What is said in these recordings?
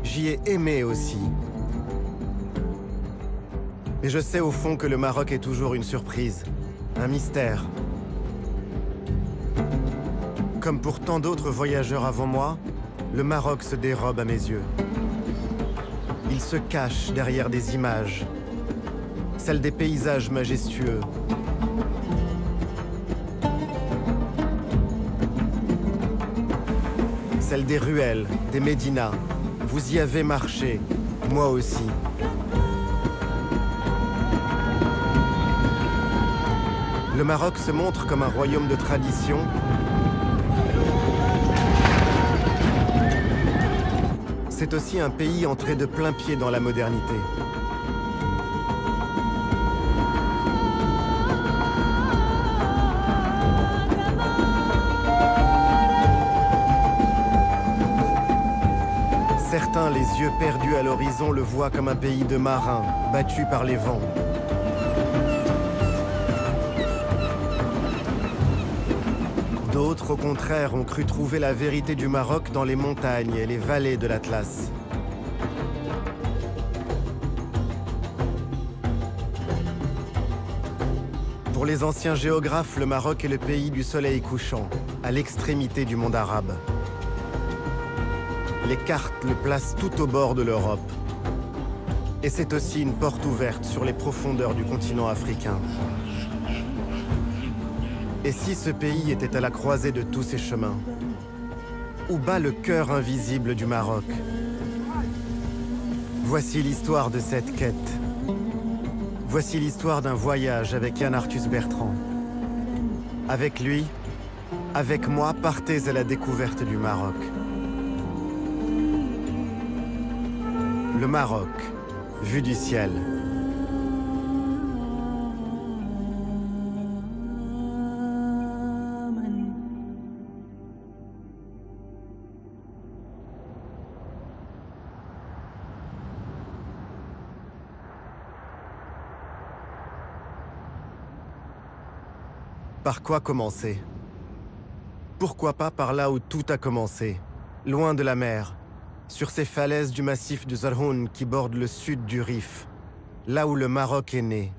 J'y ai aimé aussi. Mais je sais au fond que le Maroc est toujours une surprise, un mystère. Comme pour tant d'autres voyageurs avant moi, le Maroc se dérobe à mes yeux. Il se cache derrière des images, celles des paysages majestueux. Celles des ruelles, des médinas. Vous y avez marché, moi aussi. Le Maroc se montre comme un royaume de tradition. C'est aussi un pays entré de plein pied dans la modernité. Certains, les yeux perdus à l'horizon, le voient comme un pays de marins, battus par les vents. D'autres, au contraire, ont cru trouver la vérité du Maroc dans les montagnes et les vallées de l'Atlas. Pour les anciens géographes, le Maroc est le pays du soleil couchant, à l'extrémité du monde arabe. Les cartes le placent tout au bord de l'Europe. Et c'est aussi une porte ouverte sur les profondeurs du continent africain. Et si ce pays était à la croisée de tous ces chemins? Où bat le cœur invisible du Maroc? Voici l'histoire de cette quête. Voici l'histoire d'un voyage avec Yann Arthus Bertrand. Avec lui, avec moi, partez à la découverte du Maroc. Le Maroc, vu du ciel. Par quoi commencer? Pourquoi pas par là où tout a commencé, loin de la mer, sur ces falaises du massif du Zarhoun qui bordent le sud du Rif, là où le Maroc est né.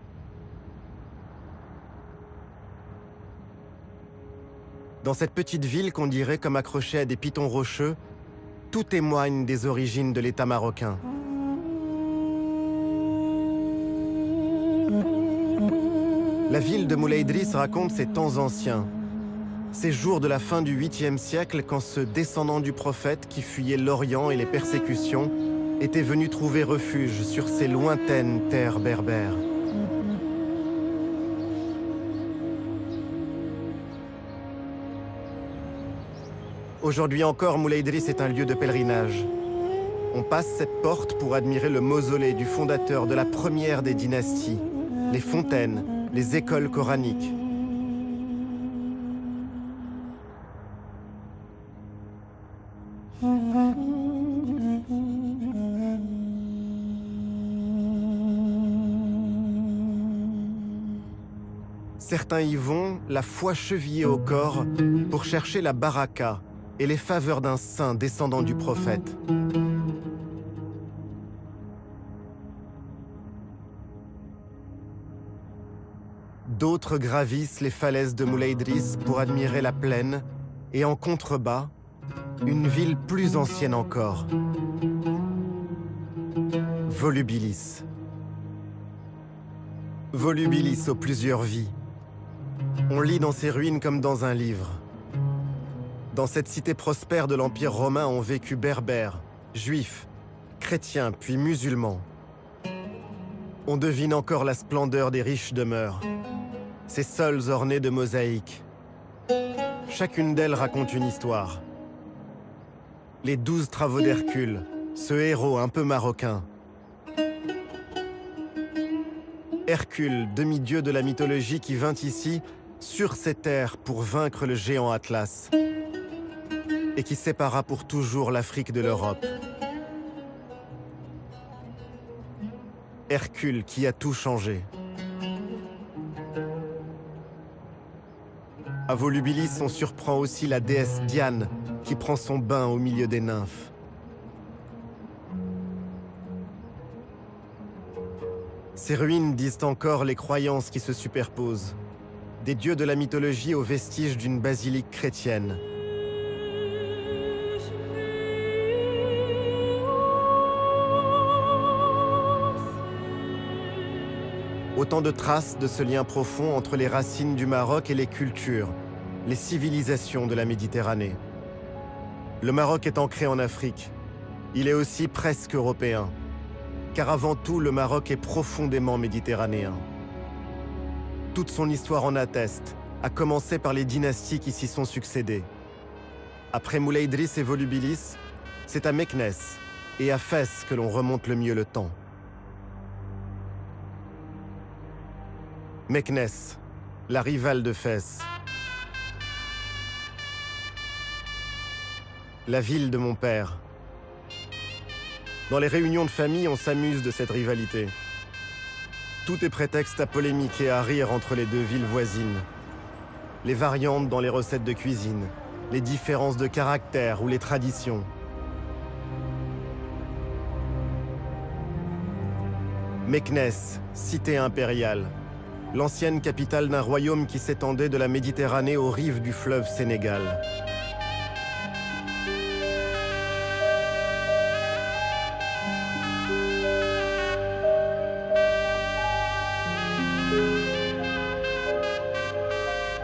Dans cette petite ville qu'on dirait comme accrochée à des pitons rocheux, tout témoigne des origines de l'État marocain. La ville de Moulay Idriss raconte ses temps anciens, ces jours de la fin du 8e siècle quand ce descendant du prophète qui fuyait l'Orient et les persécutions était venu trouver refuge sur ces lointaines terres berbères. Aujourd'hui encore, Moulay Idriss est un lieu de pèlerinage. On passe cette porte pour admirer le mausolée du fondateur de la première des dynasties, les fontaines, les écoles coraniques. Certains y vont, la foi chevillée au corps, pour chercher la baraka et les faveurs d'un saint descendant du prophète. D'autres gravissent les falaises de Moulay Idriss pour admirer la plaine et en contrebas, une ville plus ancienne encore. Volubilis. Volubilis aux plusieurs vies. On lit dans ces ruines comme dans un livre. Dans cette cité prospère de l'Empire romain ont vécu berbères, juifs, chrétiens puis musulmans. On devine encore la splendeur des riches demeures, ces sols ornés de mosaïques. Chacune d'elles raconte une histoire. Les 12 travaux d'Hercule, ce héros un peu marocain. Hercule, demi-dieu de la mythologie qui vint ici, sur ces terres, pour vaincre le géant Atlas, et qui sépara pour toujours l'Afrique de l'Europe. Hercule qui a tout changé. À Volubilis, on surprend aussi la déesse Diane, qui prend son bain au milieu des nymphes. Ces ruines disent encore les croyances qui se superposent. Des dieux de la mythologie aux vestiges d'une basilique chrétienne. Autant de traces de ce lien profond entre les racines du Maroc et les cultures, les civilisations de la Méditerranée. Le Maroc est ancré en Afrique. Il est aussi presque européen. Car avant tout, le Maroc est profondément méditerranéen. Toute son histoire en atteste, à commencer par les dynasties qui s'y sont succédées. Après Moulay Idriss et Volubilis, c'est à Meknès et à Fès que l'on remonte le mieux le temps. Meknès, la rivale de Fès. La ville de mon père. Dans les réunions de famille, on s'amuse de cette rivalité. Tout est prétexte à polémiquer et à rire entre les deux villes voisines. Les variantes dans les recettes de cuisine, les différences de caractère ou les traditions. Meknès, cité impériale. L'ancienne capitale d'un royaume qui s'étendait de la Méditerranée aux rives du fleuve Sénégal.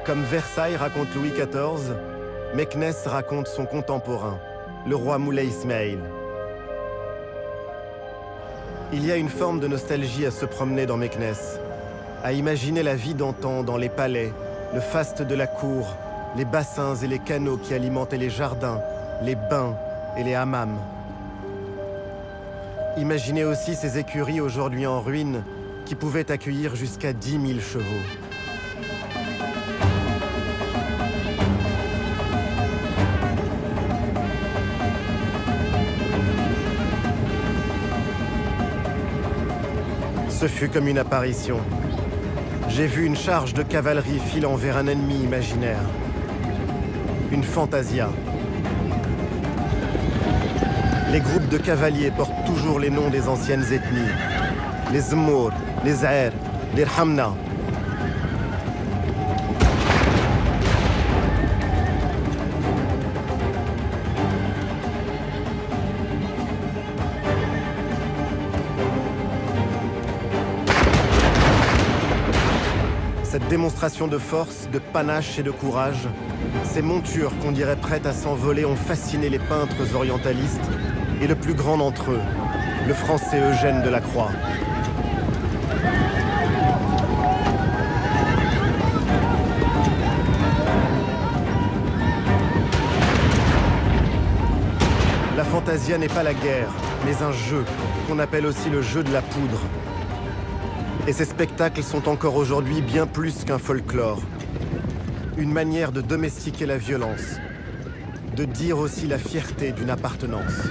Comme Versailles raconte Louis XIV, Meknès raconte son contemporain, le roi Moulay Ismail. Il y a une forme de nostalgie à se promener dans Meknès, à imaginer la vie d'antan dans les palais, le faste de la cour, les bassins et les canaux qui alimentaient les jardins, les bains et les hammams. Imaginez aussi ces écuries aujourd'hui en ruine qui pouvaient accueillir jusqu'à 10 000 chevaux. Ce fut comme une apparition. J'ai vu une charge de cavalerie filant vers un ennemi imaginaire. Une fantasia. Les groupes de cavaliers portent toujours les noms des anciennes ethnies. Les Zmour, les Aer, les Rhamna. Cette démonstration de force, de panache et de courage, ces montures qu'on dirait prêtes à s'envoler ont fasciné les peintres orientalistes et le plus grand d'entre eux, le français Eugène Delacroix. La fantasia n'est pas la guerre, mais un jeu, qu'on appelle aussi le jeu de la poudre. Et ces spectacles sont encore aujourd'hui bien plus qu'un folklore. Une manière de domestiquer la violence, de dire aussi la fierté d'une appartenance.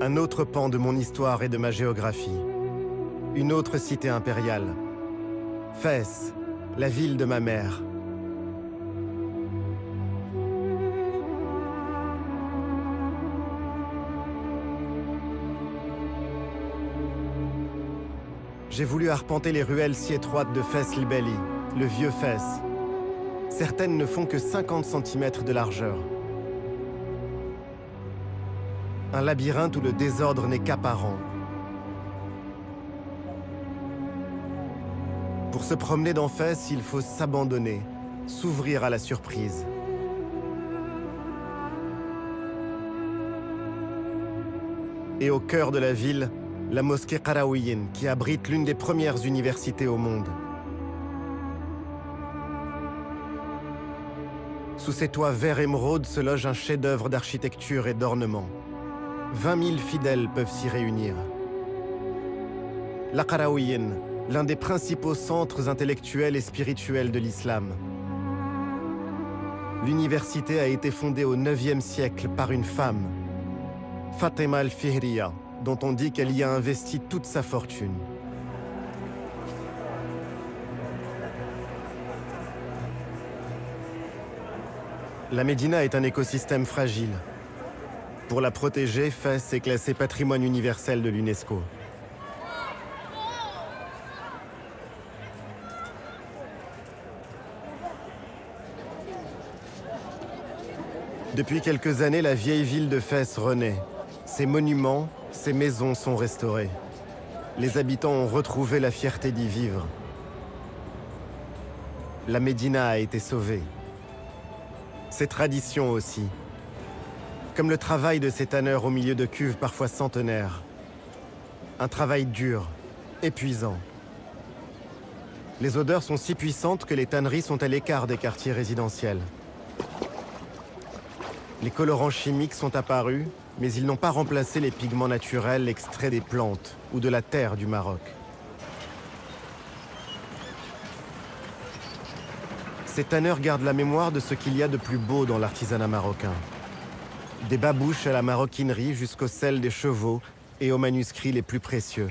Un autre pan de mon histoire et de ma géographie. Une autre cité impériale. Fès, la ville de ma mère. J'ai voulu arpenter les ruelles si étroites de Fès el-Beli, le vieux Fès. Certaines ne font que 50 cm de largeur. Un labyrinthe où le désordre n'est qu'apparent. Pour se promener dans Fès, il faut s'abandonner, s'ouvrir à la surprise. Et au cœur de la ville, la mosquée Qarawiyyin, qui abrite l'une des premières universités au monde. Sous ses toits vert émeraude se loge un chef-d'œuvre d'architecture et d'ornement. 20 000 fidèles peuvent s'y réunir. La Qarawiyyin, l'un des principaux centres intellectuels et spirituels de l'islam. L'université a été fondée au IXe siècle par une femme, Fatima al-Fihriya, dont on dit qu'elle y a investi toute sa fortune. La Médina est un écosystème fragile. Pour la protéger, Fès est classé patrimoine universel de l'UNESCO. Depuis quelques années, la vieille ville de Fès renaît. Ses monuments, ses maisons sont restaurés. Les habitants ont retrouvé la fierté d'y vivre. La Médina a été sauvée. Ses traditions aussi. Comme le travail de ces tanneurs au milieu de cuves parfois centenaires. Un travail dur, épuisant. Les odeurs sont si puissantes que les tanneries sont à l'écart des quartiers résidentiels. Les colorants chimiques sont apparus, mais ils n'ont pas remplacé les pigments naturels extraits des plantes ou de la terre du Maroc. Ces tanneurs gardent la mémoire de ce qu'il y a de plus beau dans l'artisanat marocain. Des babouches à la maroquinerie jusqu'aux selles des chevaux et aux manuscrits les plus précieux.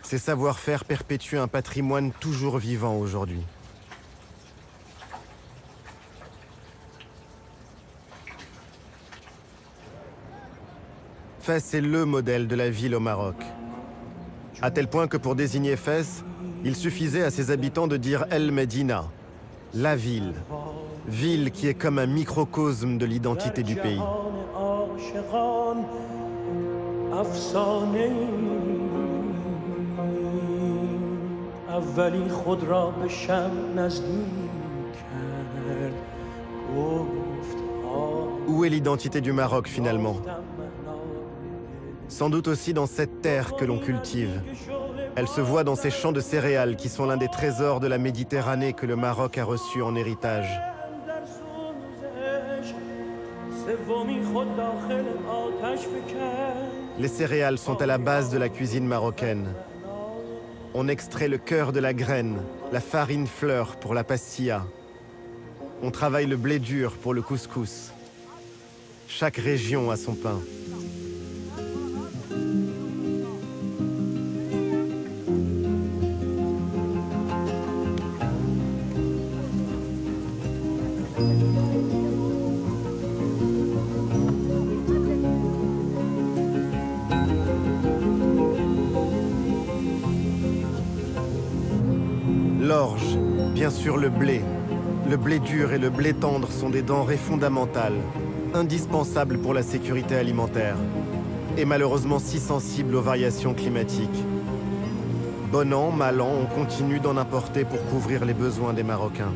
Ces savoir-faire perpétuent un patrimoine toujours vivant aujourd'hui. Fès est le modèle de la ville au Maroc. À tel point que pour désigner Fès, il suffisait à ses habitants de dire El Medina, la ville. Ville qui est comme un microcosme de l'identité du pays. Où est l'identité du Maroc finalement? Sans doute aussi dans cette terre que l'on cultive. Elle se voit dans ces champs de céréales qui sont l'un des trésors de la Méditerranée que le Maroc a reçu en héritage. Les céréales sont à la base de la cuisine marocaine. On extrait le cœur de la graine, la farine fleur pour la pastilla. On travaille le blé dur pour le couscous. Chaque région a son pain. L'orge, bien sûr le blé. Le blé dur et le blé tendre sont des denrées fondamentales, indispensables pour la sécurité alimentaire, et malheureusement si sensibles aux variations climatiques. Bon an, mal an, on continue d'en importer pour couvrir les besoins des Marocains.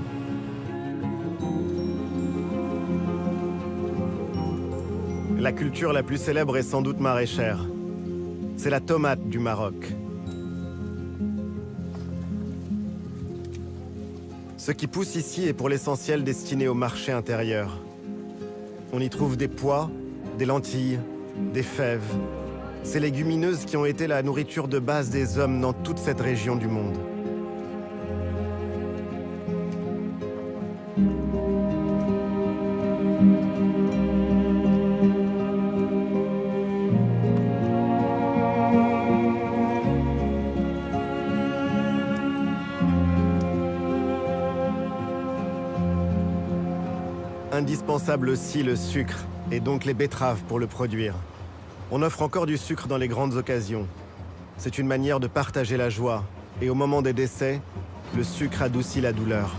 La culture la plus célèbre est sans doute maraîchère. C'est la tomate du Maroc. Ce qui pousse ici est pour l'essentiel destiné au marché intérieur. On y trouve des pois, des lentilles, des fèves. Ces légumineuses qui ont été la nourriture de base des hommes dans toute cette région du monde. Indispensable aussi le sucre, et donc les betteraves pour le produire. On offre encore du sucre dans les grandes occasions. C'est une manière de partager la joie, et au moment des décès, le sucre adoucit la douleur.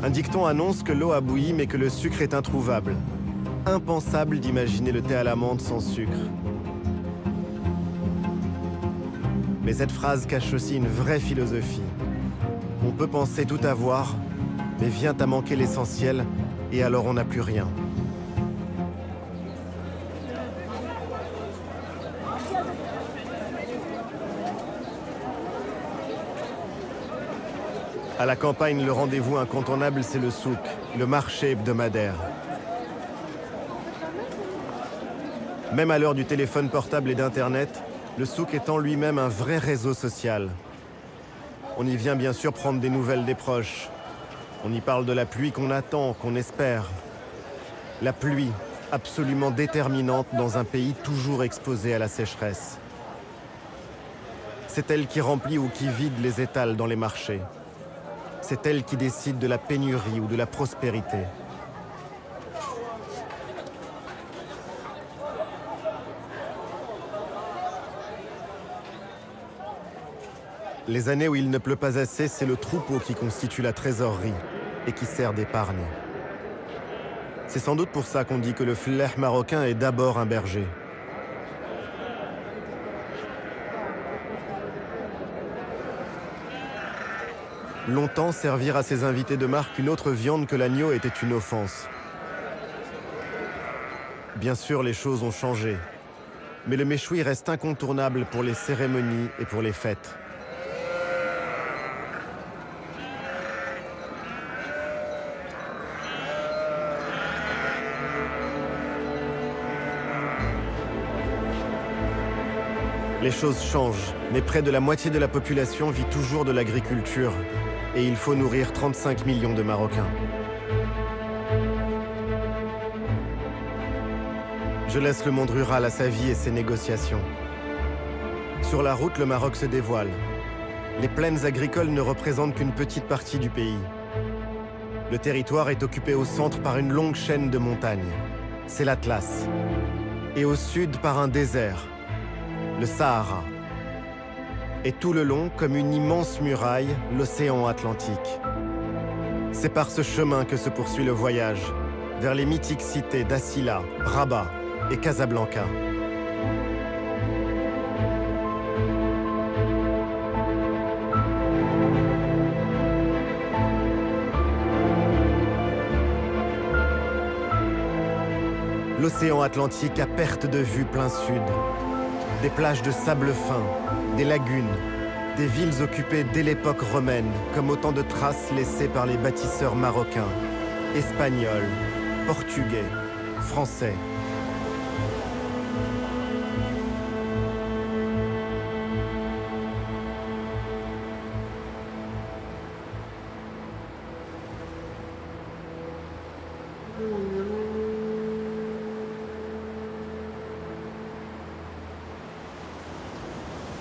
Un dicton annonce que l'eau a bouilli mais que le sucre est introuvable. Impensable d'imaginer le thé à la menthe sans sucre. Mais cette phrase cache aussi une vraie philosophie. On peut penser tout avoir, mais vient à manquer l'essentiel, et alors on n'a plus rien. À la campagne, le rendez-vous incontournable, c'est le souk, le marché hebdomadaire. Même à l'heure du téléphone portable et d'Internet, le souk est en lui-même un vrai réseau social. On y vient bien sûr prendre des nouvelles des proches. On y parle de la pluie qu'on attend, qu'on espère. La pluie, absolument déterminante dans un pays toujours exposé à la sécheresse. C'est elle qui remplit ou qui vide les étals dans les marchés. C'est elle qui décide de la pénurie ou de la prospérité. Les années où il ne pleut pas assez, c'est le troupeau qui constitue la trésorerie et qui sert d'épargne. C'est sans doute pour ça qu'on dit que le fleh marocain est d'abord un berger. Longtemps, servir à ses invités de marque une autre viande que l'agneau était une offense. Bien sûr, les choses ont changé, mais le méchoui reste incontournable pour les cérémonies et pour les fêtes. Les choses changent, mais près de la moitié de la population vit toujours de l'agriculture. Et il faut nourrir 35 millions de Marocains. Je laisse le monde rural à sa vie et ses négociations. Sur la route, le Maroc se dévoile. Les plaines agricoles ne représentent qu'une petite partie du pays. Le territoire est occupé au centre par une longue chaîne de montagnes. C'est l'Atlas. Et au sud par un désert, le Sahara. Et tout le long, comme une immense muraille, l'océan Atlantique. C'est par ce chemin que se poursuit le voyage, vers les mythiques cités d'Assila, Rabat et Casablanca. L'océan Atlantique à perte de vue plein sud. Des plages de sable fin, des lagunes, des villes occupées dès l'époque romaine, comme autant de traces laissées par les bâtisseurs marocains, espagnols, portugais, français.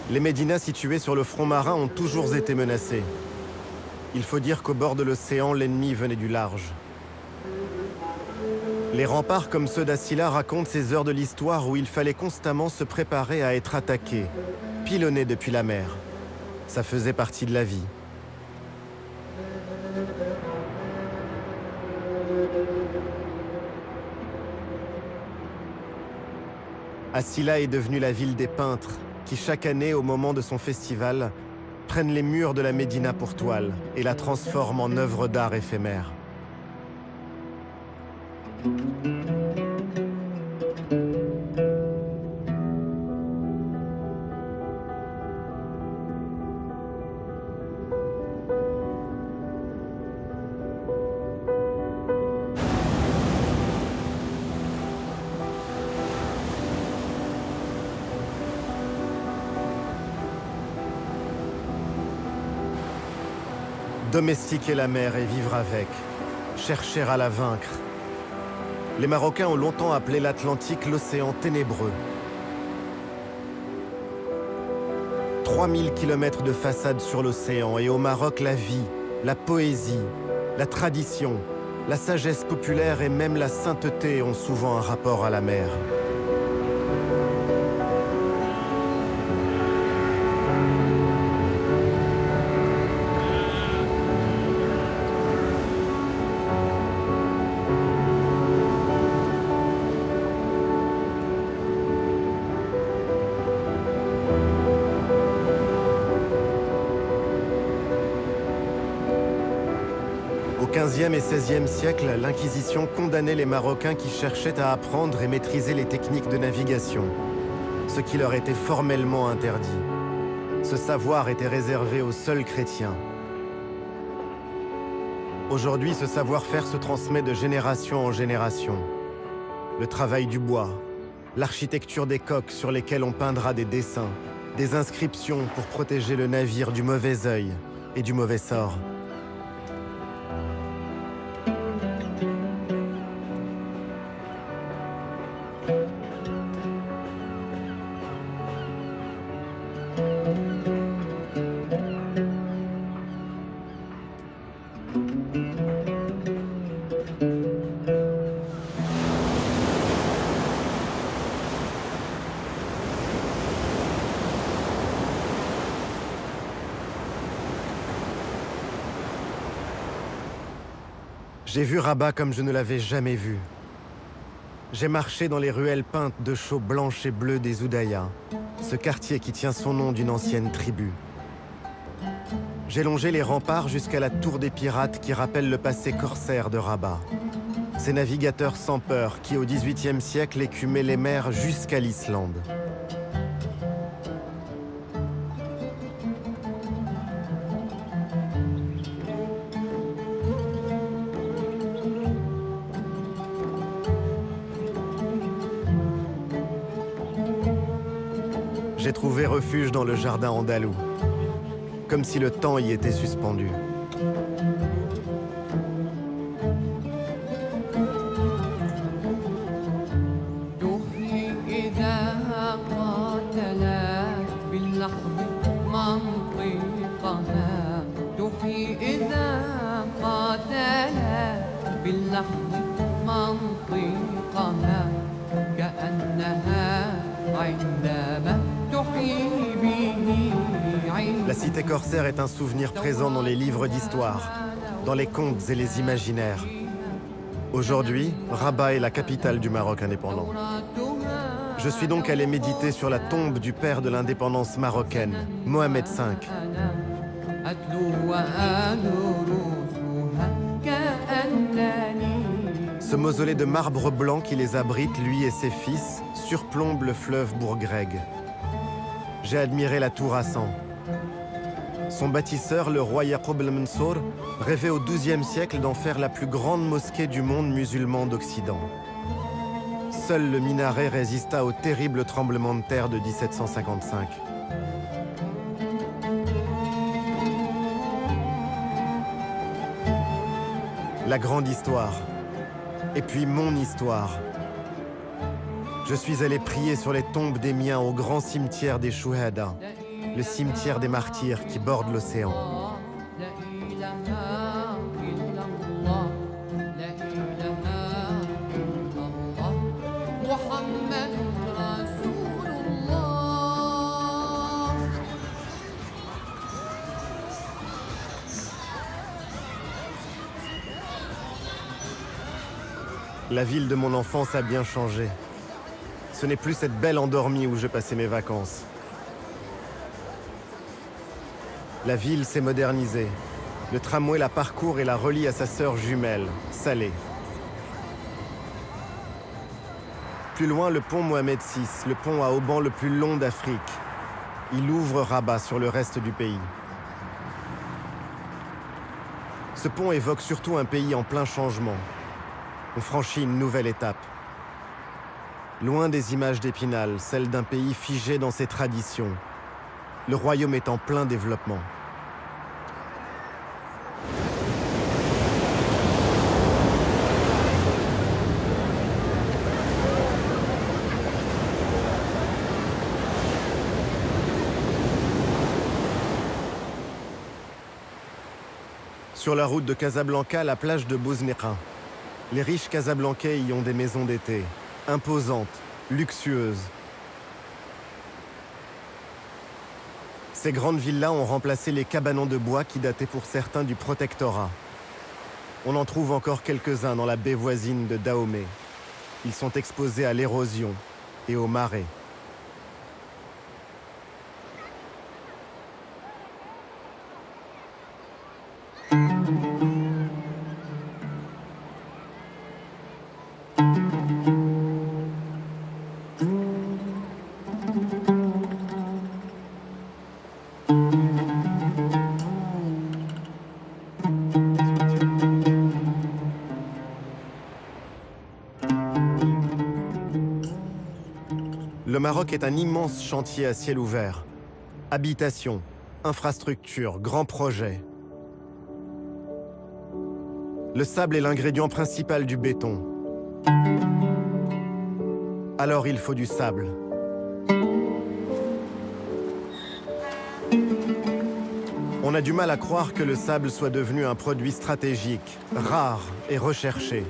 Les médinas situés sur le front marin ont toujours été menacés. Il faut dire qu'au bord de l'océan, l'ennemi venait du large. Les remparts comme ceux d'Assila racontent ces heures de l'histoire où il fallait constamment se préparer à être attaqué, pilonné depuis la mer. Ça faisait partie de la vie. Assila est devenue la ville des peintres, qui chaque année, au moment de son festival, prennent les murs de la Médina pour toile et la transforment en œuvre d'art éphémère. Domestiquer la mer et vivre avec, chercher à la vaincre. Les Marocains ont longtemps appelé l'Atlantique l'océan ténébreux. 3000 kilomètres de façade sur l'océan et au Maroc la vie, la poésie, la tradition, la sagesse populaire et même la sainteté ont souvent un rapport à la mer. Au XVe et XVIe siècle, l'Inquisition condamnait les Marocains qui cherchaient à apprendre et maîtriser les techniques de navigation, ce qui leur était formellement interdit. Ce savoir était réservé aux seuls chrétiens. Aujourd'hui, ce savoir-faire se transmet de génération en génération. Le travail du bois, l'architecture des coques sur lesquelles on peindra des dessins, des inscriptions pour protéger le navire du mauvais œil et du mauvais sort. J'ai vu Rabat comme je ne l'avais jamais vu. J'ai marché dans les ruelles peintes de chaux blanches et bleues des Oudayas, ce quartier qui tient son nom d'une ancienne tribu. J'ai longé les remparts jusqu'à la tour des pirates qui rappelle le passé corsaire de Rabat. Ces navigateurs sans peur qui, au XVIIIe siècle, écumaient les mers jusqu'à l'Islande. J'ai trouvé refuge dans le jardin andalou, comme si le temps y était suspendu. La cité corsaire est un souvenir présent dans les livres d'histoire, dans les contes et les imaginaires. Aujourd'hui, Rabat est la capitale du Maroc indépendant. Je suis donc allé méditer sur la tombe du père de l'indépendance marocaine, Mohamed V. Ce mausolée de marbre blanc qui les abrite, lui et ses fils, surplombe le fleuve Bourgreg. J'ai admiré la tour Hassan. Son bâtisseur, le roi Yaqub el-Mansour, rêvait au XIIe siècle d'en faire la plus grande mosquée du monde musulman d'Occident. Seul le minaret résista au terrible tremblement de terre de 1755. La grande histoire. Et puis mon histoire. Je suis allé prier sur les tombes des miens au grand cimetière des Chouhada, le cimetière des martyrs qui borde l'océan. La ville de mon enfance a bien changé. Ce n'est plus cette belle endormie où je passais mes vacances. La ville s'est modernisée. Le tramway la parcourt et la relie à sa sœur jumelle, Salé. Plus loin, le pont Mohamed VI, le pont à haubans le plus long d'Afrique. Il ouvre Rabat sur le reste du pays. Ce pont évoque surtout un pays en plein changement. On franchit une nouvelle étape. Loin des images d'Épinal, celle d'un pays figé dans ses traditions. Le royaume est en plein développement. Sur la route de Casablanca, la plage de Bouzneqa. Les riches Casablancais y ont des maisons d'été, imposantes, luxueuses. Ces grandes villas ont remplacé les cabanons de bois qui dataient pour certains du protectorat. On en trouve encore quelques-uns dans la baie voisine de Dahomey. Ils sont exposés à l'érosion et aux marées. Maroc est un immense chantier à ciel ouvert. Habitation, infrastructures, grands projets. Le sable est l'ingrédient principal du béton. Alors il faut du sable. On a du mal à croire que le sable soit devenu un produit stratégique, rare et recherché.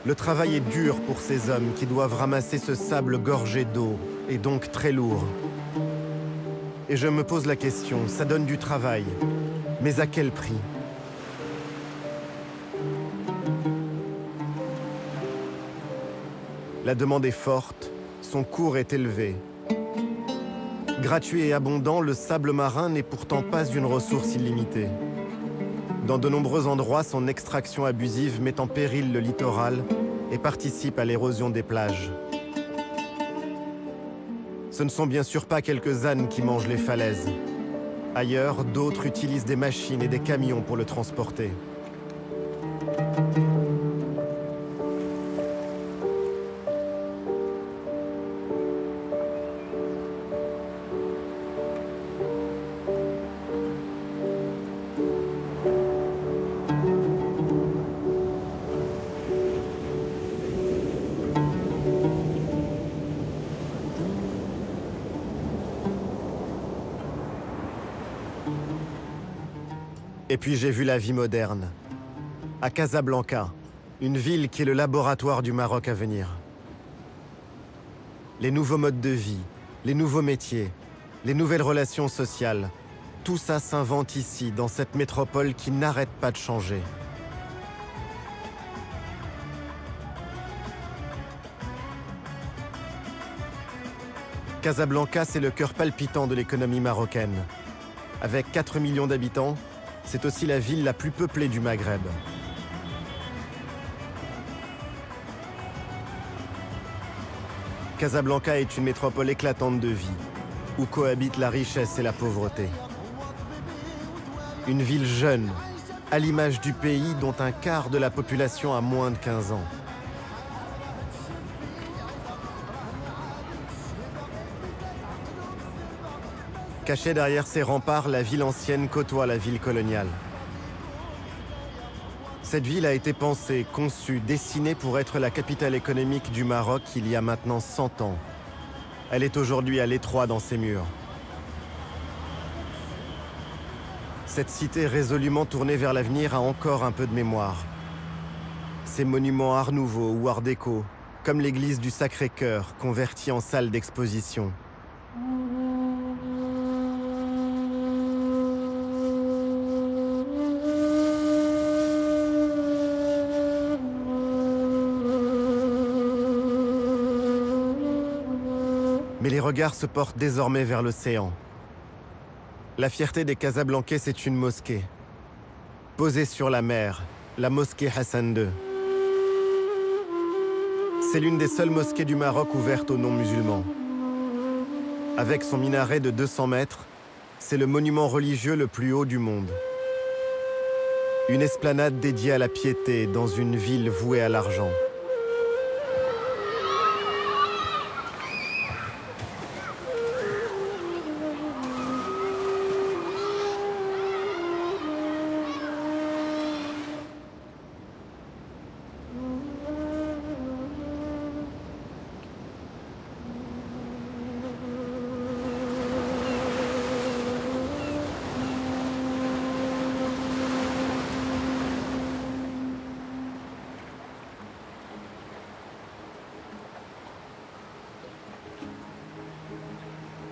Le travail est dur pour ces hommes qui doivent ramasser ce sable gorgé d'eau, et donc très lourd. Et je me pose la question, ça donne du travail, mais à quel prix ? La demande est forte, son cours est élevé. Gratuit et abondant, le sable marin n'est pourtant pas une ressource illimitée. Dans de nombreux endroits, son extraction abusive met en péril le littoral et participe à l'érosion des plages. Ce ne sont bien sûr pas quelques ânes qui mangent les falaises. Ailleurs, d'autres utilisent des machines et des camions pour le transporter. Et puis j'ai vu la vie moderne, à Casablanca, une ville qui est le laboratoire du Maroc à venir. Les nouveaux modes de vie, les nouveaux métiers, les nouvelles relations sociales, tout ça s'invente ici, dans cette métropole qui n'arrête pas de changer. Casablanca, c'est le cœur palpitant de l'économie marocaine. Avec 4 millions d'habitants, c'est aussi la ville la plus peuplée du Maghreb. Casablanca est une métropole éclatante de vie, où cohabitent la richesse et la pauvreté. Une ville jeune, à l'image du pays dont un quart de la population a moins de 15 ans. Cachée derrière ses remparts, la ville ancienne côtoie la ville coloniale. Cette ville a été pensée, conçue, dessinée pour être la capitale économique du Maroc il y a maintenant 100 ans. Elle est aujourd'hui à l'étroit dans ses murs. Cette cité résolument tournée vers l'avenir a encore un peu de mémoire. Ses monuments art nouveau ou art déco, comme l'église du Sacré-Cœur, convertie en salle d'exposition. Mais les regards se portent désormais vers l'océan. La fierté des Casablancais, c'est une mosquée. Posée sur la mer, la mosquée Hassan II. C'est l'une des seules mosquées du Maroc ouvertes aux non-musulmans. Avec son minaret de 200 mètres, c'est le monument religieux le plus haut du monde. Une esplanade dédiée à la piété dans une ville vouée à l'argent.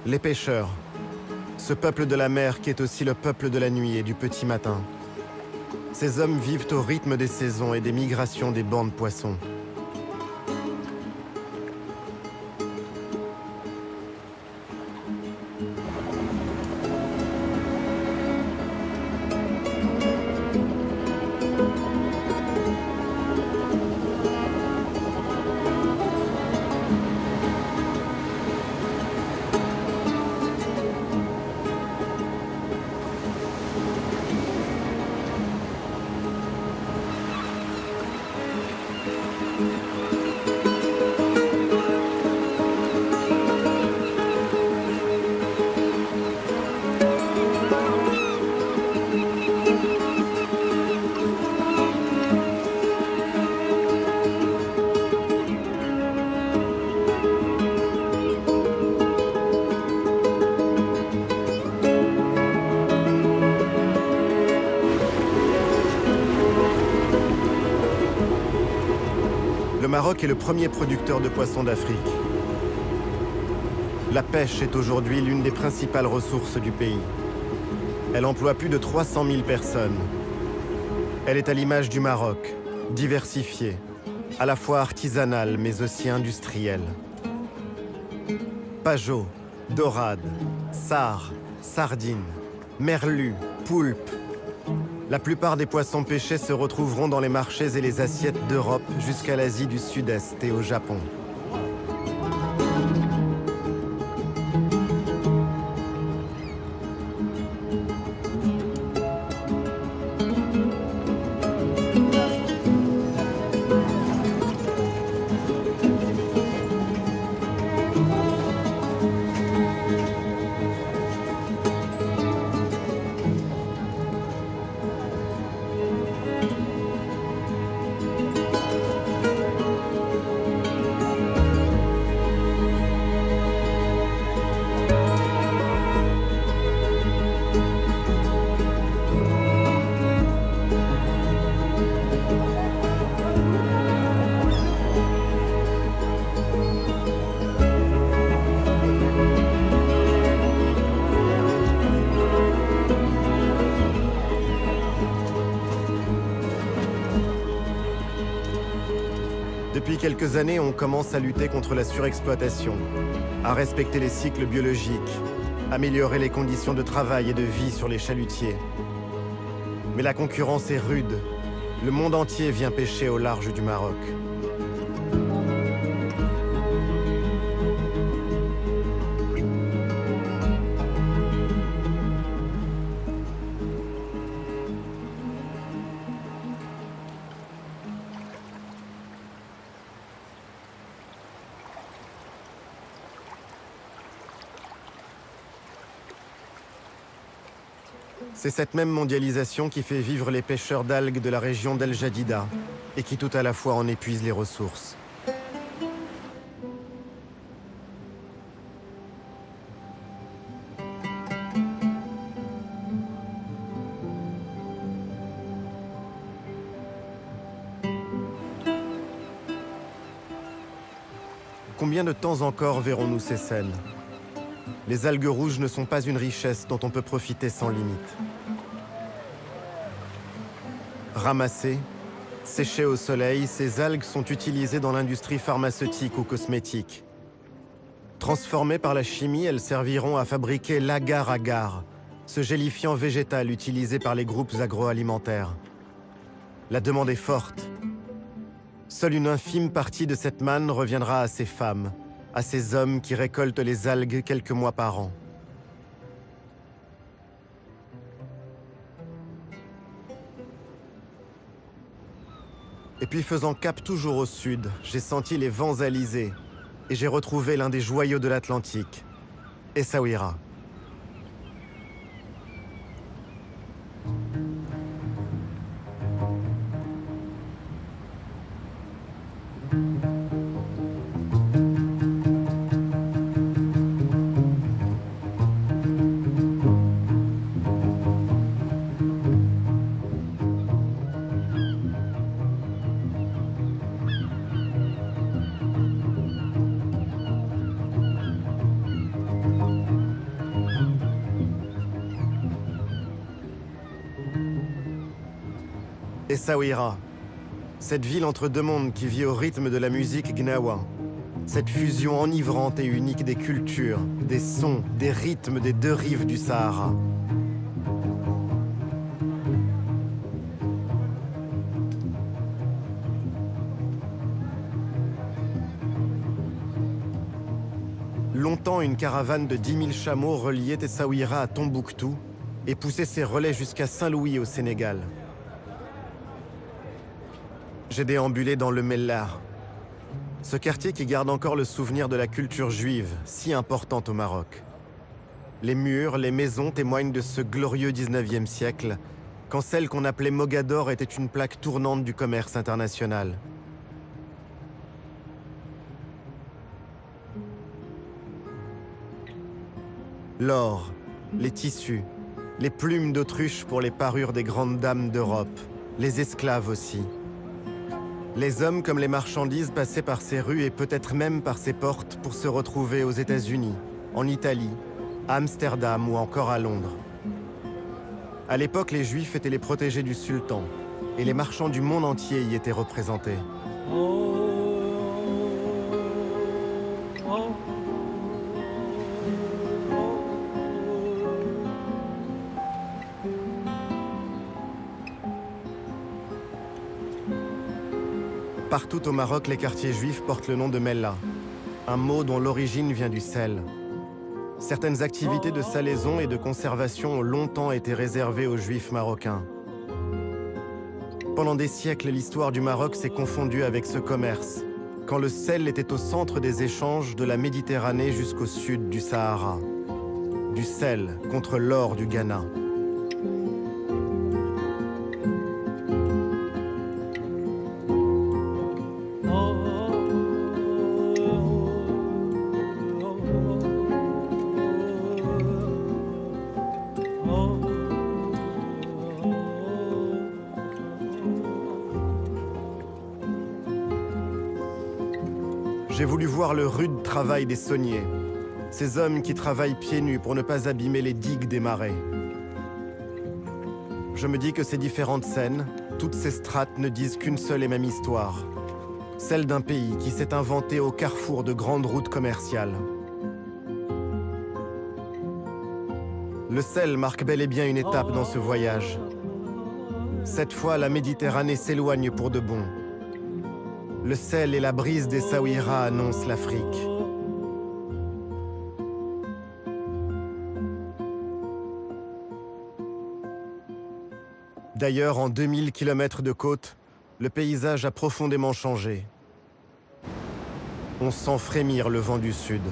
Les pêcheurs, ce peuple de la mer qui est aussi le peuple de la nuit et du petit matin. Ces hommes vivent au rythme des saisons et des migrations des bancs de poissons. Maroc est le premier producteur de poissons d'Afrique. La pêche est aujourd'hui l'une des principales ressources du pays. Elle emploie plus de 300 000 personnes. Elle est à l'image du Maroc, diversifiée, à la fois artisanale mais aussi industrielle. Pajot, dorade, sard, sardines, merlus, poulpes. La plupart des poissons pêchés se retrouveront dans les marchés et les assiettes d'Europe jusqu'à l'Asie du Sud-Est et au Japon. Depuis quelques années, on commence à lutter contre la surexploitation, à respecter les cycles biologiques, améliorer les conditions de travail et de vie sur les chalutiers. Mais la concurrence est rude. Le monde entier vient pêcher au large du Maroc. C'est cette même mondialisation qui fait vivre les pêcheurs d'algues de la région d'El Jadida et qui tout à la fois en épuise les ressources. Combien de temps encore verrons-nous ces scènes ? Les algues rouges ne sont pas une richesse dont on peut profiter sans limite. Ramassées, séchées au soleil, ces algues sont utilisées dans l'industrie pharmaceutique ou cosmétique. Transformées par la chimie, elles serviront à fabriquer l'agar-agar, ce gélifiant végétal utilisé par les groupes agroalimentaires. La demande est forte. Seule une infime partie de cette manne reviendra à ces femmes, à ces hommes qui récoltent les algues quelques mois par an. Et puis faisant cap toujours au sud, j'ai senti les vents alizés et j'ai retrouvé l'un des joyaux de l'Atlantique, Essaouira. Essaouira, cette ville entre deux mondes qui vit au rythme de la musique gnawa. Cette fusion enivrante et unique des cultures, des sons, des rythmes des deux rives du Sahara. Longtemps, une caravane de 10 000 chameaux reliait Essaouira à Tombouctou et poussait ses relais jusqu'à Saint-Louis au Sénégal. J'ai déambulé dans le Mellah, ce quartier qui garde encore le souvenir de la culture juive, si importante au Maroc. Les murs, les maisons témoignent de ce glorieux 19e siècle, quand celle qu'on appelait Mogador était une plaque tournante du commerce international. L'or, les tissus, les plumes d'autruche pour les parures des grandes dames d'Europe, les esclaves aussi. Les hommes comme les marchandises passaient par ces rues et peut-être même par ces portes pour se retrouver aux États-Unis, en Italie, à Amsterdam ou encore à Londres. À l'époque, les Juifs étaient les protégés du sultan, et les marchands du monde entier y étaient représentés. Partout au Maroc, les quartiers juifs portent le nom de Mellah, un mot dont l'origine vient du sel. Certaines activités de salaison et de conservation ont longtemps été réservées aux Juifs marocains. Pendant des siècles, l'histoire du Maroc s'est confondue avec ce commerce, quand le sel était au centre des échanges de la Méditerranée jusqu'au sud du Sahara. Du sel contre l'or du Ghana. J'ai voulu voir le rude travail des sauniers, ces hommes qui travaillent pieds nus pour ne pas abîmer les digues des marais. Je me dis que ces différentes scènes, toutes ces strates ne disent qu'une seule et même histoire, celle d'un pays qui s'est inventé au carrefour de grandes routes commerciales. Le sel marque bel et bien une étape dans ce voyage. Cette fois, la Méditerranée s'éloigne pour de bon. Le sel et la brise des Saouira annoncent l'Afrique. D'ailleurs, en 2000 km de côte, le paysage a profondément changé. On sent frémir le vent du sud.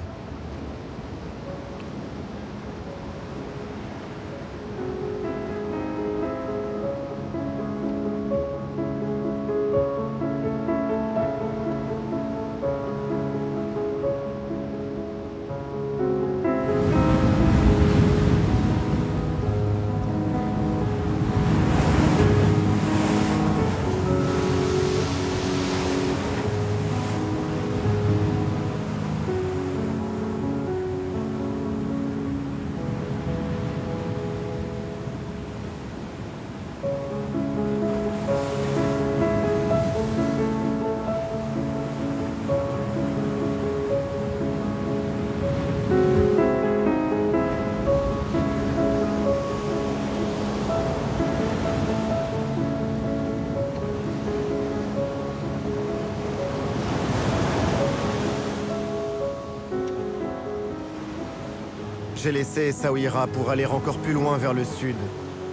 J'ai laissé Essaouira pour aller encore plus loin vers le sud,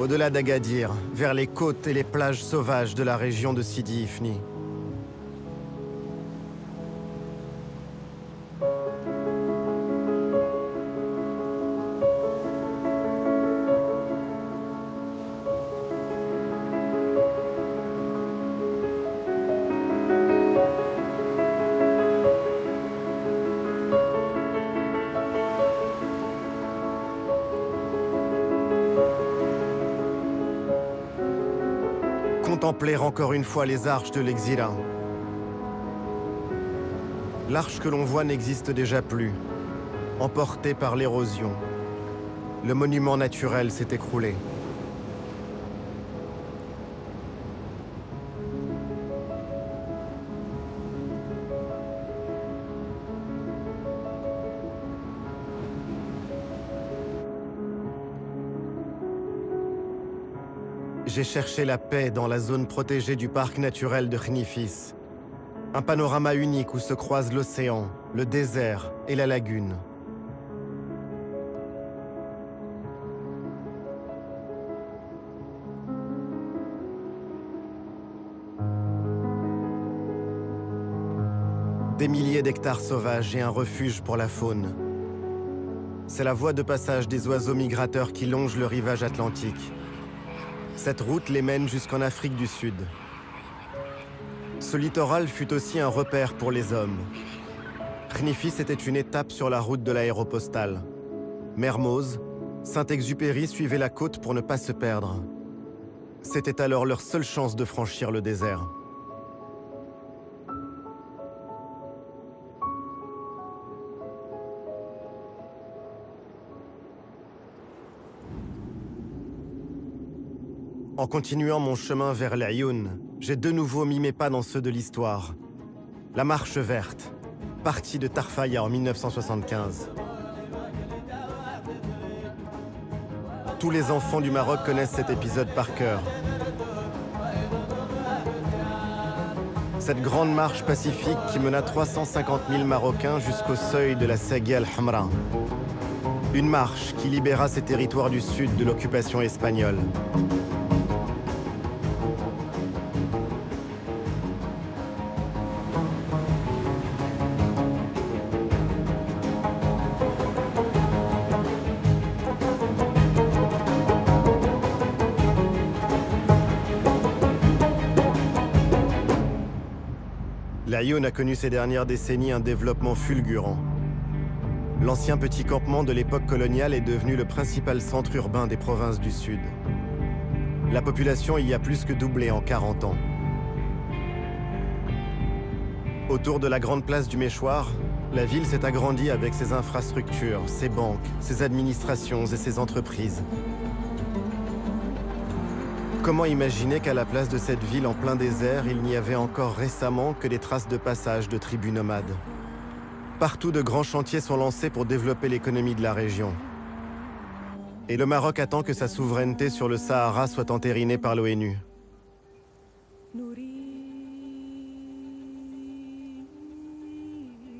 au-delà d'Agadir, vers les côtes et les plages sauvages de la région de Sidi Ifni. Contempler encore une fois les arches de l'Exila. L'arche que l'on voit n'existe déjà plus, emportée par l'érosion. Le monument naturel s'est écroulé. J'ai cherché la paix dans la zone protégée du parc naturel de Khnifis. Un panorama unique où se croisent l'océan, le désert et la lagune. Des milliers d'hectares sauvages et un refuge pour la faune. C'est la voie de passage des oiseaux migrateurs qui longent le rivage atlantique. Cette route les mène jusqu'en Afrique du Sud. Ce littoral fut aussi un repère pour les hommes. Khnifis était une étape sur la route de l'aéropostale. Mermoz, Saint-Exupéry suivaient la côte pour ne pas se perdre. C'était alors leur seule chance de franchir le désert. En continuant mon chemin vers l'Aïoun, j'ai de nouveau mis mes pas dans ceux de l'histoire. La Marche verte, partie de Tarfaya en 1975. Tous les enfants du Maroc connaissent cet épisode par cœur. Cette grande marche pacifique qui mena 350 000 Marocains jusqu'au seuil de la Sagia al-Hamra. Une marche qui libéra ces territoires du sud de l'occupation espagnole. L'Aïoun a connu ces dernières décennies un développement fulgurant. L'ancien petit campement de l'époque coloniale est devenu le principal centre urbain des provinces du Sud. La population y a plus que doublé en 40 ans. Autour de la grande place du Méchoir, la ville s'est agrandie avec ses infrastructures, ses banques, ses administrations et ses entreprises. Comment imaginer qu'à la place de cette ville en plein désert, il n'y avait encore récemment que des traces de passage de tribus nomades? Partout, de grands chantiers sont lancés pour développer l'économie de la région. Et le Maroc attend que sa souveraineté sur le Sahara soit entérinée par l'ONU.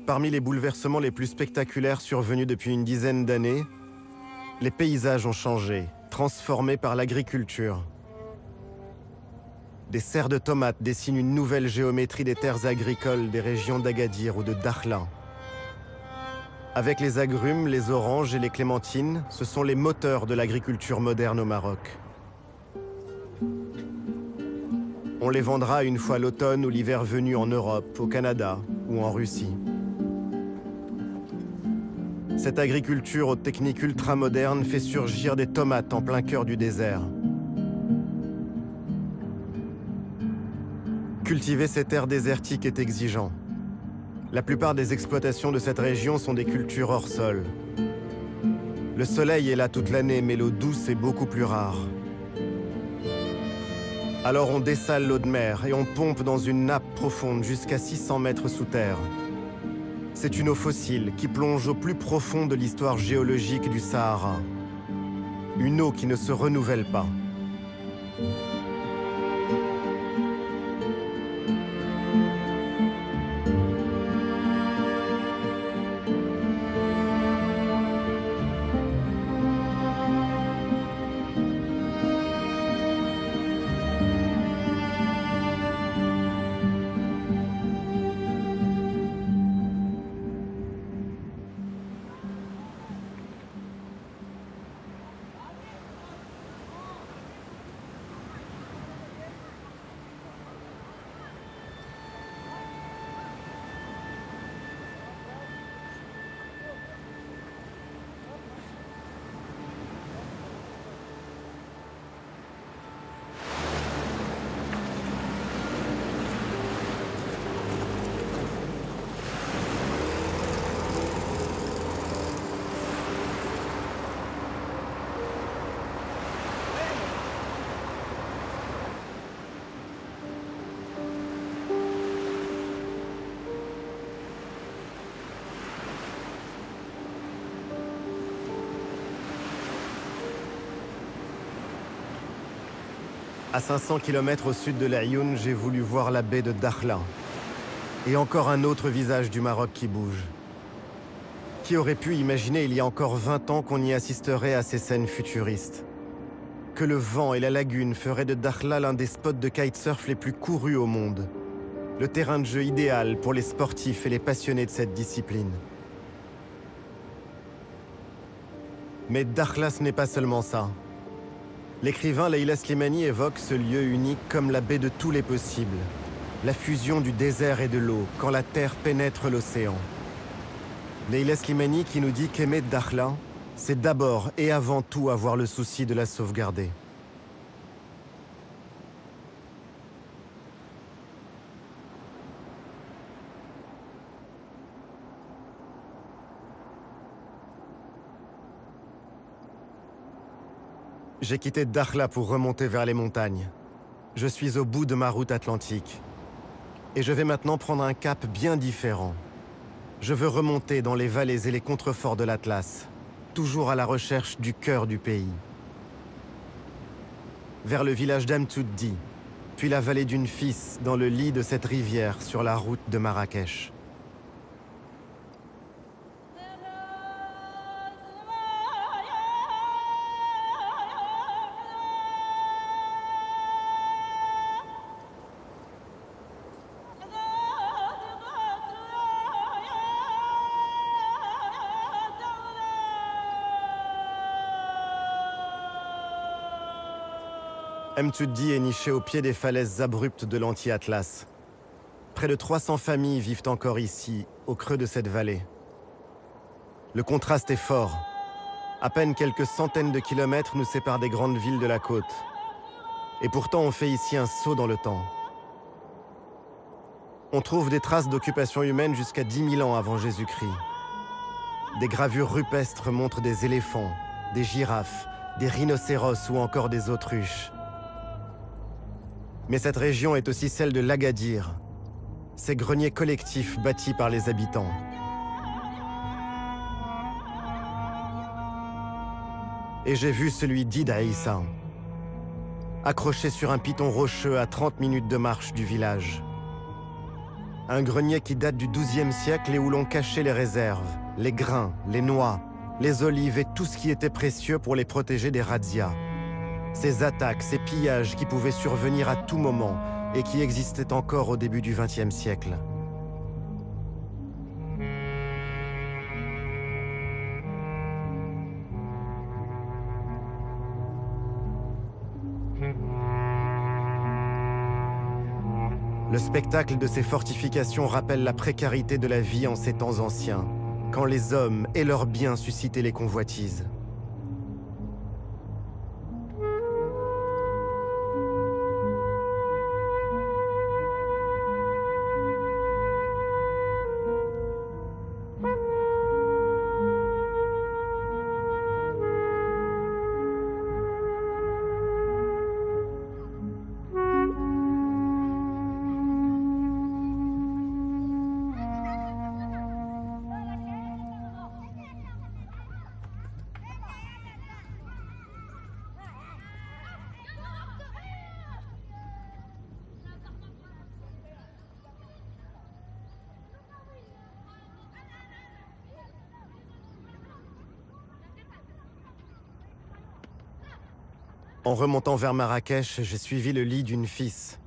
Parmi les bouleversements les plus spectaculaires survenus depuis une dizaine d'années, les paysages ont changé, transformés par l'agriculture. Des serres de tomates dessinent une nouvelle géométrie des terres agricoles des régions d'Agadir ou de Dakhla. Avec les agrumes, les oranges et les clémentines, ce sont les moteurs de l'agriculture moderne au Maroc. On les vendra une fois l'automne ou l'hiver venu en Europe, au Canada ou en Russie. Cette agriculture aux techniques ultramodernes fait surgir des tomates en plein cœur du désert. Cultiver ces terres désertiques est exigeant. La plupart des exploitations de cette région sont des cultures hors sol. Le soleil est là toute l'année, mais l'eau douce est beaucoup plus rare. Alors on dessale l'eau de mer et on pompe dans une nappe profonde jusqu'à 600 mètres sous terre. C'est une eau fossile qui plonge au plus profond de l'histoire géologique du Sahara. Une eau qui ne se renouvelle pas. À 500 km au sud de l'Aïoun, j'ai voulu voir la baie de Dakhla. Et encore un autre visage du Maroc qui bouge. Qui aurait pu imaginer il y a encore 20 ans qu'on y assisterait à ces scènes futuristes? Que le vent et la lagune feraient de Dakhla l'un des spots de kitesurf les plus courus au monde. Le terrain de jeu idéal pour les sportifs et les passionnés de cette discipline. Mais Dakhla, ce n'est pas seulement ça. L'écrivain Leila Slimani évoque ce lieu unique comme la baie de tous les possibles. La fusion du désert et de l'eau, quand la terre pénètre l'océan. Leila Slimani qui nous dit qu'aimer Dakhla, c'est d'abord et avant tout avoir le souci de la sauvegarder. J'ai quitté Dakhla pour remonter vers les montagnes. Je suis au bout de ma route atlantique. Et je vais maintenant prendre un cap bien différent. Je veux remonter dans les vallées et les contreforts de l'Atlas, toujours à la recherche du cœur du pays. Vers le village d'Amtuddi, puis la vallée d'une Fis dans le lit de cette rivière sur la route de Marrakech. Amtuddi est niché au pied des falaises abruptes de l'anti-Atlas. Près de 300 familles vivent encore ici, au creux de cette vallée. Le contraste est fort. À peine quelques centaines de kilomètres nous séparent des grandes villes de la côte. Et pourtant on fait ici un saut dans le temps. On trouve des traces d'occupation humaine jusqu'à 10 000 ans avant Jésus-Christ. Des gravures rupestres montrent des éléphants, des girafes, des rhinocéros ou encore des autruches. Mais cette région est aussi celle de l'Agadir, ces greniers collectifs bâtis par les habitants. Et j'ai vu celui d'Id Aïssa, accroché sur un piton rocheux à 30 minutes de marche du village. Un grenier qui date du XIIe siècle et où l'on cachait les réserves, les grains, les noix, les olives et tout ce qui était précieux pour les protéger des razzias. Ces attaques, ces pillages qui pouvaient survenir à tout moment et qui existaient encore au début du XXe siècle. Le spectacle de ces fortifications rappelle la précarité de la vie en ces temps anciens, quand les hommes et leurs biens suscitaient les convoitises. En remontant vers Marrakech, j'ai suivi le lit d'une Fis.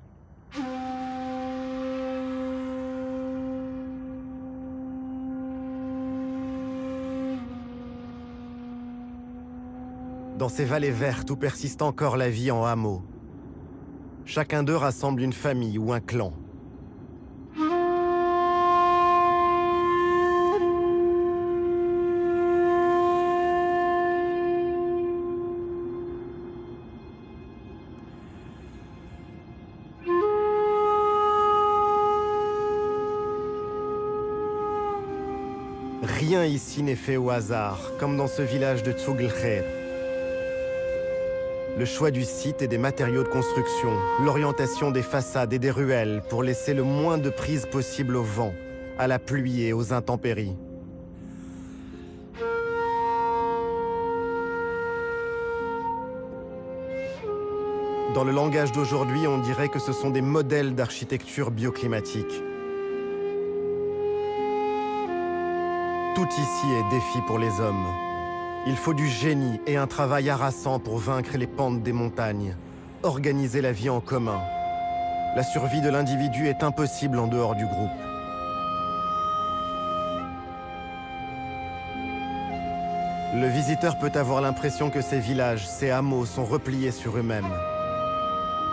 Dans ces vallées vertes où persiste encore la vie en hameau, chacun d'eux rassemble une famille ou un clan. Rien ici n'est fait au hasard, comme dans ce village de Tsougl Khair. Le choix du site et des matériaux de construction, l'orientation des façades et des ruelles pour laisser le moins de prise possible au vent, à la pluie et aux intempéries. Dans le langage d'aujourd'hui, on dirait que ce sont des modèles d'architecture bioclimatique. Tout ici est défi pour les hommes. Il faut du génie et un travail harassant pour vaincre les pentes des montagnes, organiser la vie en commun. La survie de l'individu est impossible en dehors du groupe. Le visiteur peut avoir l'impression que ces villages, ces hameaux sont repliés sur eux-mêmes.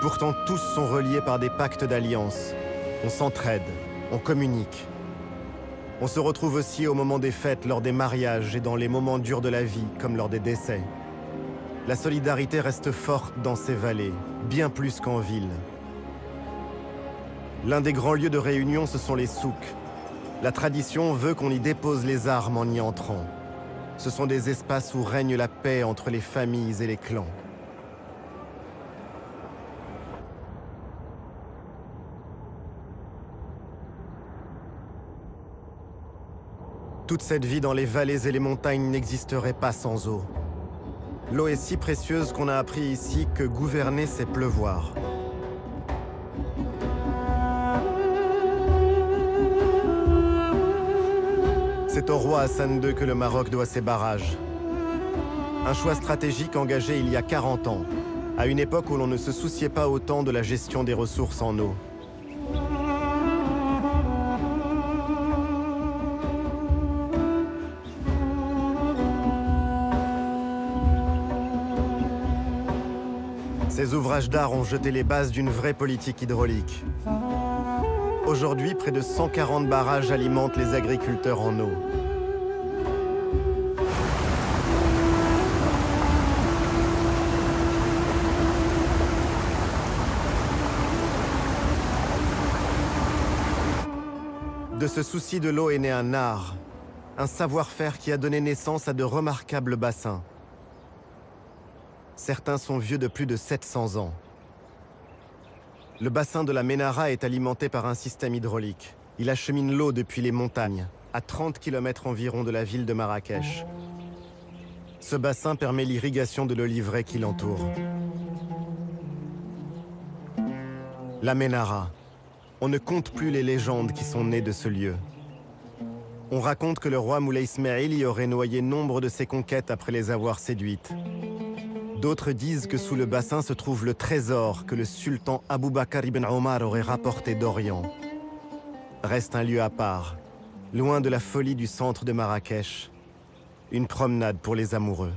Pourtant, tous sont reliés par des pactes d'alliance. On s'entraide, on communique. On se retrouve aussi au moment des fêtes, lors des mariages et dans les moments durs de la vie, comme lors des décès. La solidarité reste forte dans ces vallées, bien plus qu'en ville. L'un des grands lieux de réunion, ce sont les souks. La tradition veut qu'on y dépose les armes en y entrant. Ce sont des espaces où règne la paix entre les familles et les clans. Toute cette vie dans les vallées et les montagnes n'existerait pas sans eau. L'eau est si précieuse qu'on a appris ici que gouverner, c'est pleuvoir. C'est au roi Hassan II que le Maroc doit ses barrages. Un choix stratégique engagé il y a 40 ans, à une époque où l'on ne se souciait pas autant de la gestion des ressources en eau. Ces ouvrages d'art ont jeté les bases d'une vraie politique hydraulique. Aujourd'hui, près de 140 barrages alimentent les agriculteurs en eau. De ce souci de l'eau est né un art, un savoir-faire qui a donné naissance à de remarquables bassins. Certains sont vieux de plus de 700 ans. Le bassin de la Ménara est alimenté par un système hydraulique. Il achemine l'eau depuis les montagnes, à 30 km environ de la ville de Marrakech. Ce bassin permet l'irrigation de l'oliveraie qui l'entoure. La Ménara. On ne compte plus les légendes qui sont nées de ce lieu. On raconte que le roi Moulay Ismaïl y aurait noyé nombre de ses conquêtes après les avoir séduites. D'autres disent que sous le bassin se trouve le trésor que le sultan Abou Bakr ibn Omar aurait rapporté d'Orient. Reste un lieu à part, loin de la folie du centre de Marrakech. Une promenade pour les amoureux.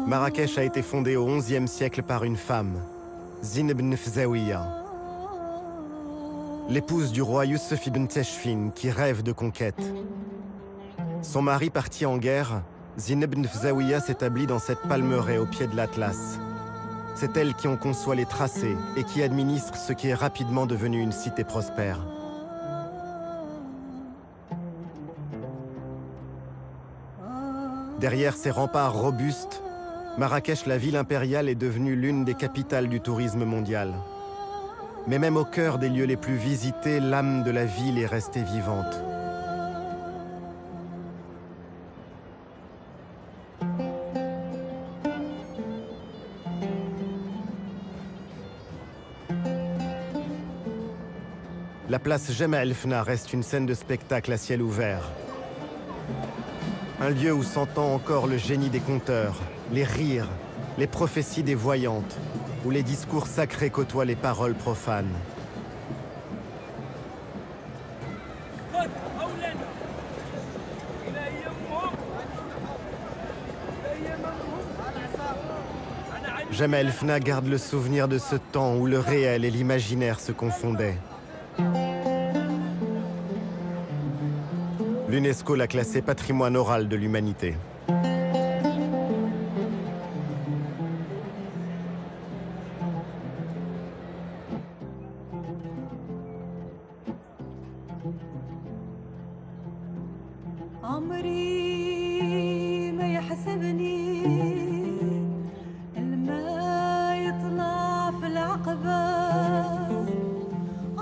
Marrakech a été fondée au XIe siècle par une femme, Zine ibn Fzawiya, l'épouse du roi Youssef ibn Teshfin qui rêve de conquête. Son mari parti en guerre, Zine ibn Fzawiya s'établit dans cette palmeraie au pied de l'Atlas. C'est elle qui en conçoit les tracés et qui administre ce qui est rapidement devenu une cité prospère. Derrière ces remparts robustes, Marrakech, la ville impériale, est devenue l'une des capitales du tourisme mondial. Mais même au cœur des lieux les plus visités, l'âme de la ville est restée vivante. La place Jemaa El Fna reste une scène de spectacle à ciel ouvert. Un lieu où s'entend encore le génie des conteurs, les rires, les prophéties des voyantes, où les discours sacrés côtoient les paroles profanes. Jemaa El Fna garde le souvenir de ce temps où le réel et l'imaginaire se confondaient. L'UNESCO l'a classé patrimoine oral de l'humanité.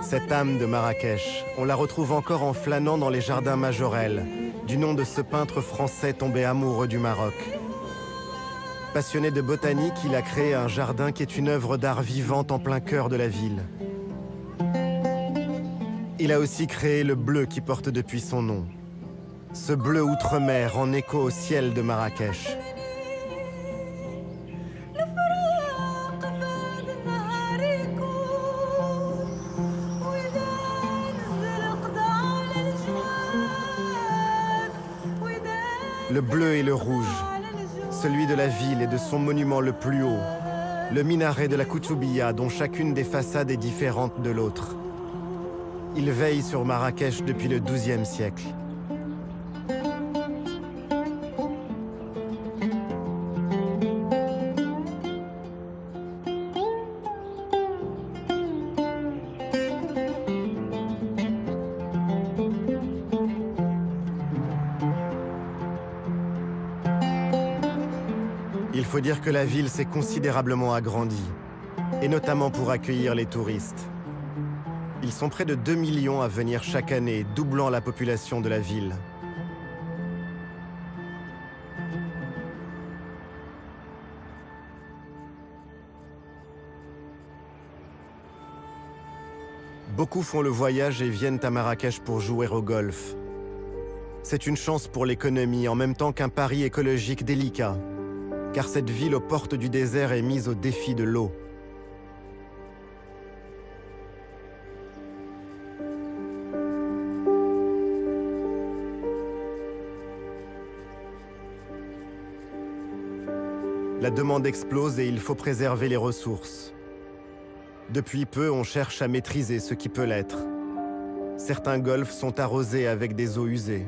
Cette âme de Marrakech, on la retrouve encore en flânant dans les jardins Majorelle, du nom de ce peintre français tombé amoureux du Maroc. Passionné de botanique, il a créé un jardin qui est une œuvre d'art vivante en plein cœur de la ville. Il a aussi créé le bleu qui porte depuis son nom. Ce bleu outre-mer en écho au ciel de Marrakech. Le bleu et le rouge, celui de la ville et de son monument le plus haut, le minaret de la Koutoubia dont chacune des façades est différente de l'autre. Il veille sur Marrakech depuis le XIIe siècle. faut dire que la ville s'est considérablement agrandie, et notamment pour accueillir les touristes. Ils sont près de 2 millions à venir chaque année, doublant la population de la ville. Beaucoup font le voyage et viennent à Marrakech pour jouer au golf. C'est une chance pour l'économie en même temps qu'un pari écologique délicat, car cette ville aux portes du désert est mise au défi de l'eau. La demande explose et il faut préserver les ressources. Depuis peu, on cherche à maîtriser ce qui peut l'être. Certains golfs sont arrosés avec des eaux usées.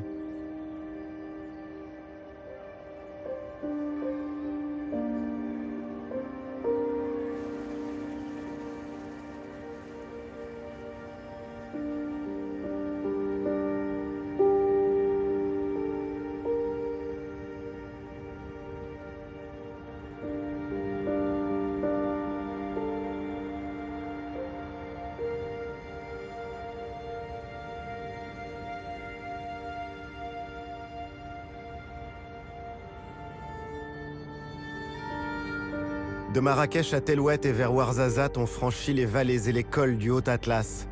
De Marrakech à Tellouet et vers Ouarzazate, on franchit les vallées et les cols du Haut Atlas.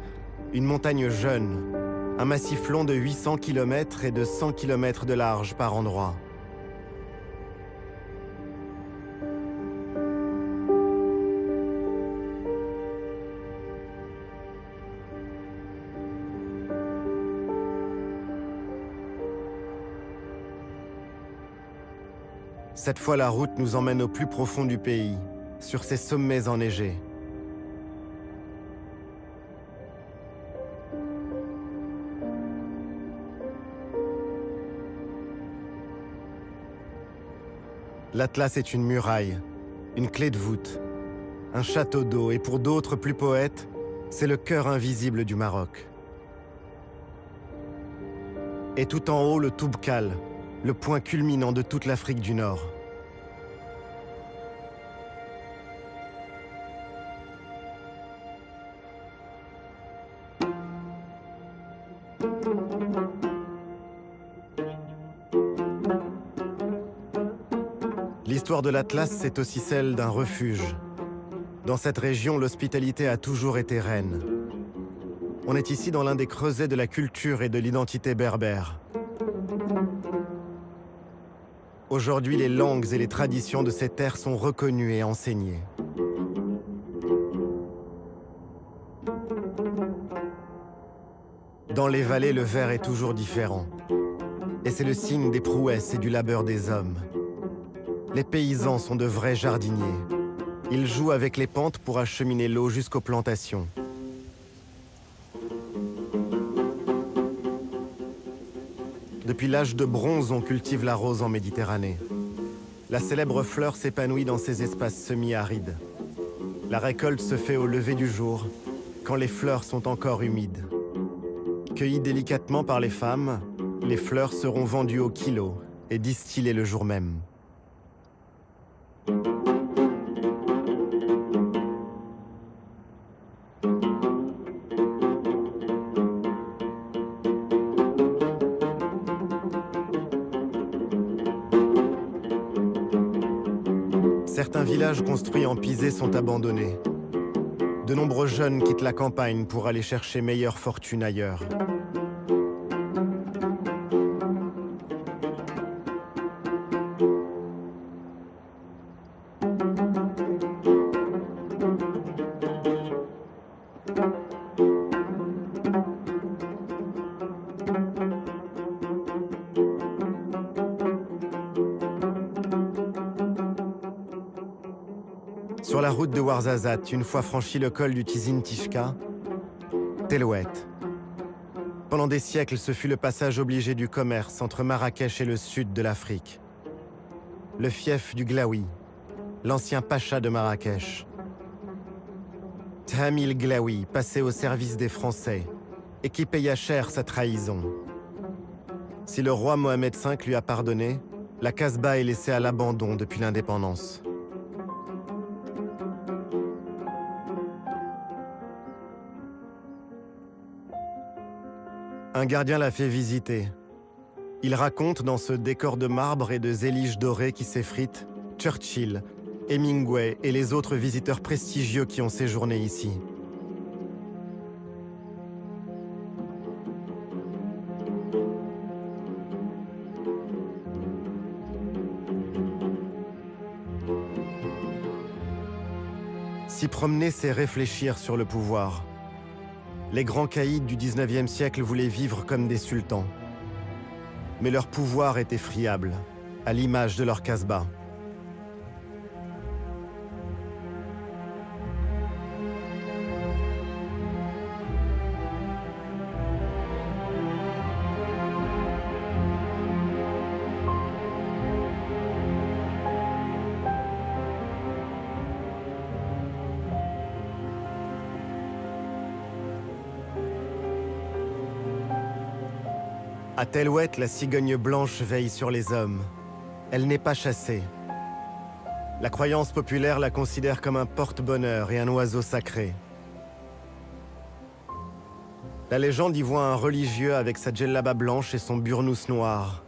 Une montagne jeune, un massif long de 800 km et de 100 km de large par endroits. Cette fois, la route nous emmène au plus profond du pays, sur ces sommets enneigés. L'Atlas est une muraille, une clé de voûte, un château d'eau et pour d'autres plus poètes, c'est le cœur invisible du Maroc. Et tout en haut, le Toubkal, le point culminant de toute l'Afrique du Nord. L'histoire de l'Atlas, c'est aussi celle d'un refuge. Dans cette région, l'hospitalité a toujours été reine. On est ici dans l'un des creusets de la culture et de l'identité berbère. Aujourd'hui, les langues et les traditions de ces terres sont reconnues et enseignées. Dans les vallées, le verre est toujours différent. Et c'est le signe des prouesses et du labeur des hommes. Les paysans sont de vrais jardiniers. Ils jouent avec les pentes pour acheminer l'eau jusqu'aux plantations. Depuis l'âge de bronze, on cultive la rose en Méditerranée. La célèbre fleur s'épanouit dans ces espaces semi-arides. La récolte se fait au lever du jour, quand les fleurs sont encore humides. Cueillies délicatement par les femmes, les fleurs seront vendues au kilo et distillées le jour même. Certains villages construits en pisé sont abandonnés. De nombreux jeunes quittent la campagne pour aller chercher meilleure fortune ailleurs. Sur la route de Ouarzazate, une fois franchi le col du Tizi Tishka, Tellouet. Pendant des siècles, ce fut le passage obligé du commerce entre Marrakech et le sud de l'Afrique. Le fief du Glaoui, l'ancien pacha de Marrakech. Thamil Glaoui, passé au service des Français, et qui paya cher sa trahison. Si le roi Mohamed V lui a pardonné, La Casbah est laissée à l'abandon depuis l'indépendance. Un gardien l'a fait visiter. Il raconte dans ce décor de marbre et de zélige dorée qui s'effrite Churchill, Hemingway et les autres visiteurs prestigieux qui ont séjourné ici. S'y promener, c'est réfléchir sur le pouvoir. Les grands caïds du 19e siècle voulaient vivre comme des sultans. Mais leur pouvoir était friable, à l'image de leur Casbah. À Telwet, la cigogne blanche veille sur les hommes. Elle n'est pas chassée. La croyance populaire la considère comme un porte-bonheur et un oiseau sacré. La légende y voit un religieux avec sa djellaba blanche et son burnous noir.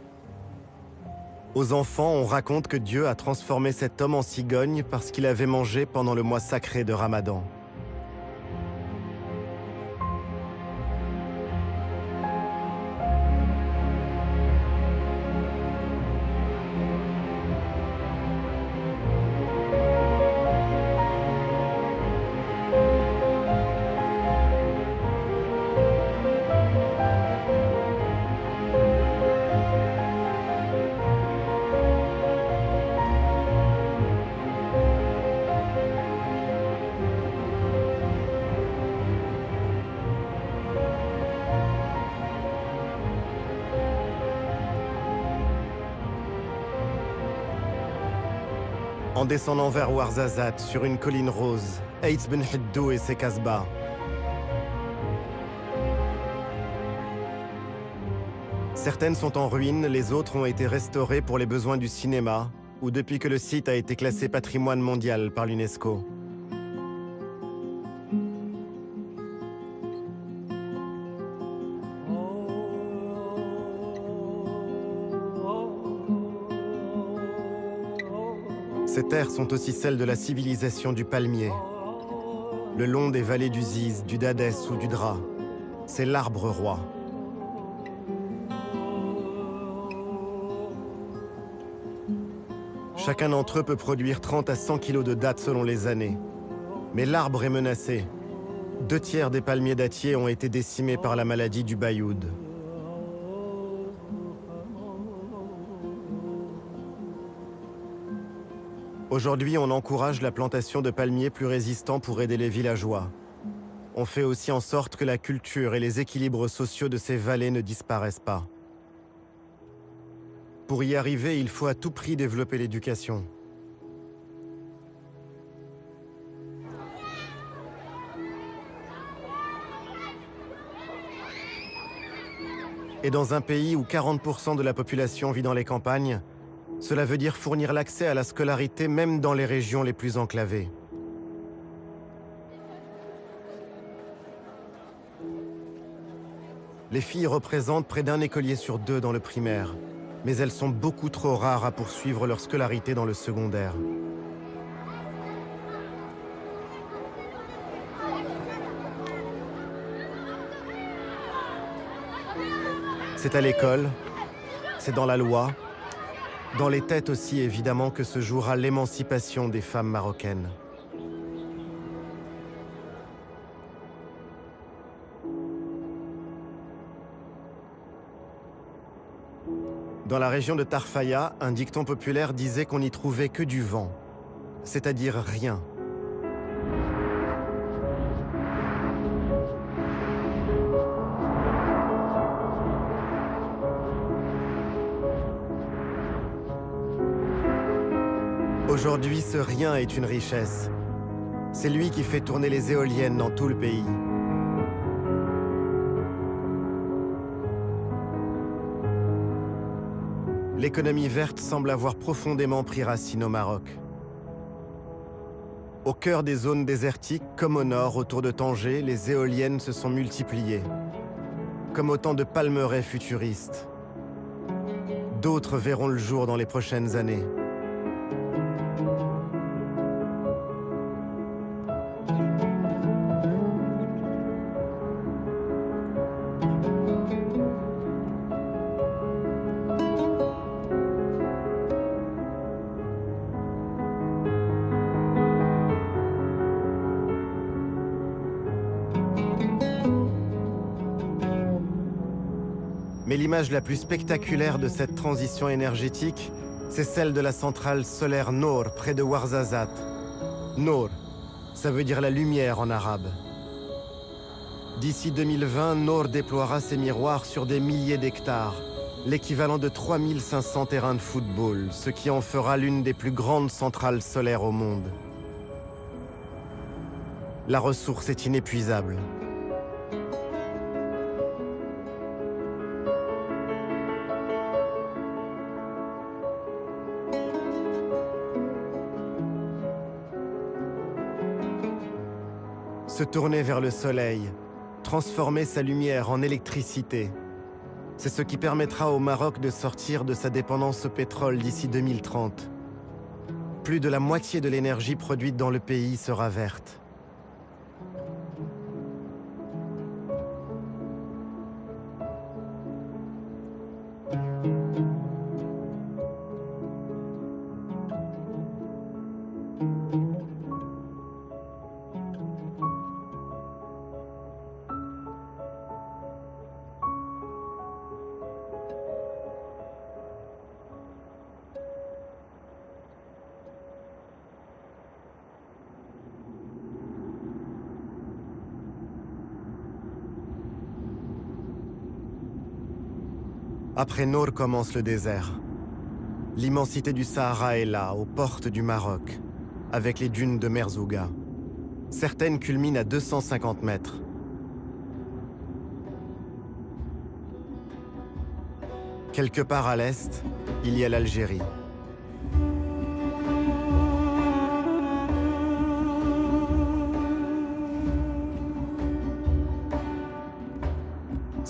Aux enfants, on raconte que Dieu a transformé cet homme en cigogne parce qu'il avait mangé pendant le mois sacré de Ramadan. En descendant vers Ouarzazate, sur une colline rose, Eitz Ben Hiddou et ses Casbahs. Certaines sont en ruine, les autres ont été restaurées pour les besoins du cinéma, ou depuis que le site a été classé patrimoine mondial par l'UNESCO. Ces terres sont aussi celles de la civilisation du palmier. Le long des vallées du Ziz, du Dadès ou du Dra, c'est l'arbre roi. Chacun d'entre eux peut produire 30 à 100 kilos de dattes selon les années. Mais l'arbre est menacé. 2/3 des palmiers dattiers ont été décimés par la maladie du bayoud. Aujourd'hui, on encourage la plantation de palmiers plus résistants pour aider les villageois. On fait aussi en sorte que la culture et les équilibres sociaux de ces vallées ne disparaissent pas. Pour y arriver, il faut à tout prix développer l'éducation. Et dans un pays où 40% de la population vit dans les campagnes, cela veut dire fournir l'accès à la scolarité même dans les régions les plus enclavées. Les filles représentent près d'un écolier sur 2 dans le primaire, mais elles sont beaucoup trop rares à poursuivre leur scolarité dans le secondaire. C'est à l'école, c'est dans la loi, dans les têtes aussi évidemment que se jouera l'émancipation des femmes marocaines. Dans la région de Tarfaya, un dicton populaire disait qu'on n'y trouvait que du vent, c'est-à-dire rien. Aujourd'hui, ce rien est une richesse. C'est lui qui fait tourner les éoliennes dans tout le pays. l'économie verte semble avoir profondément pris racine au Maroc. Au cœur des zones désertiques, comme au nord, autour de Tanger, les éoliennes se sont multipliées, comme autant de palmeraies futuristes. D'autres verront le jour dans les prochaines années. Mais l'image la plus spectaculaire de cette transition énergétique, c'est celle de la centrale solaire Noor, près de Ouarzazate. Noor, ça veut dire la lumière en arabe. D'ici 2020, Noor déploiera ses miroirs sur des milliers d'hectares, l'équivalent de 3500 terrains de football, ce qui en fera l'une des plus grandes centrales solaires au monde. La ressource est inépuisable. Se tourner vers le soleil, transformer sa lumière en électricité. C'est ce qui permettra au Maroc de sortir de sa dépendance au pétrole d'ici 2030. Plus de la moitié de l'énergie produite dans le pays sera verte. Après Noor commence le désert. L'immensité du Sahara est là, aux portes du Maroc, avec les dunes de Merzouga. Certaines culminent à 250 mètres. Quelque part à l'est, il y a l'Algérie.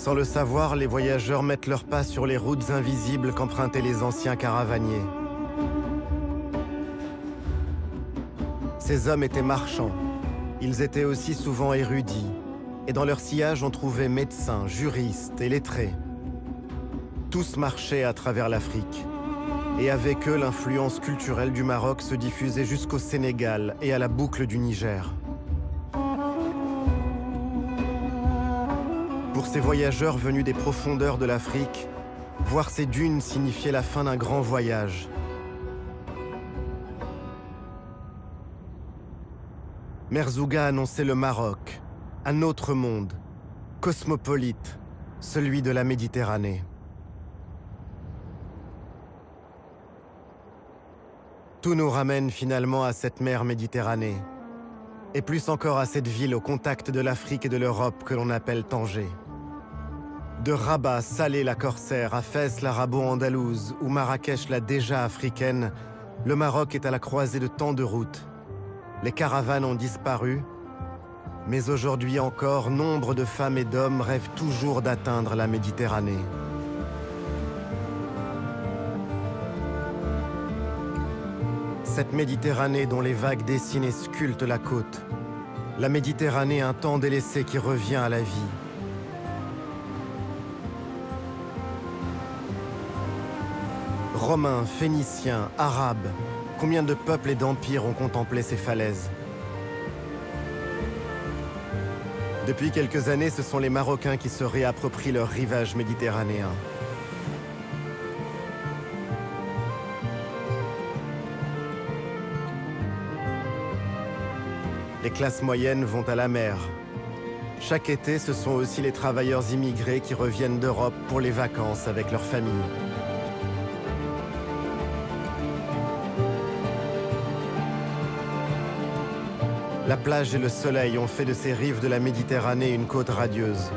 Sans le savoir, les voyageurs mettent leurs pas sur les routes invisibles qu'empruntaient les anciens caravaniers. Ces hommes étaient marchands. Ils étaient aussi souvent érudits. Et dans leur sillage, on trouvait médecins, juristes et lettrés. Tous marchaient à travers l'Afrique. Et avec eux, l'influence culturelle du Maroc se diffusait jusqu'au Sénégal et à la boucle du Niger. Pour ces voyageurs venus des profondeurs de l'Afrique, voir ces dunes signifiait la fin d'un grand voyage. Merzouga annonçait le Maroc, un autre monde, cosmopolite, celui de la Méditerranée. Tout nous ramène finalement à cette mer Méditerranée, et plus encore à cette ville au contact de l'Afrique et de l'Europe que l'on appelle Tanger. De Rabat, Salé la corsaire, à Fès l'arabo-andalouse ou Marrakech la déjà africaine, le Maroc est à la croisée de tant de routes. Les caravanes ont disparu, mais aujourd'hui encore, nombre de femmes et d'hommes rêvent toujours d'atteindre la Méditerranée. Cette Méditerranée dont les vagues dessinent et sculptent la côte. La Méditerranée, un temps délaissé qui revient à la vie. Romains, Phéniciens, Arabes, combien de peuples et d'empires ont contemplé ces falaises? Depuis quelques années, ce sont les Marocains qui se réapproprient leur rivage méditerranéen. Les classes moyennes vont à la mer. Chaque été, ce sont aussi les travailleurs immigrés qui reviennent d'Europe pour les vacances avec leurs familles. La plage et le soleil ont fait de ces rives de la Méditerranée une côte radieuse.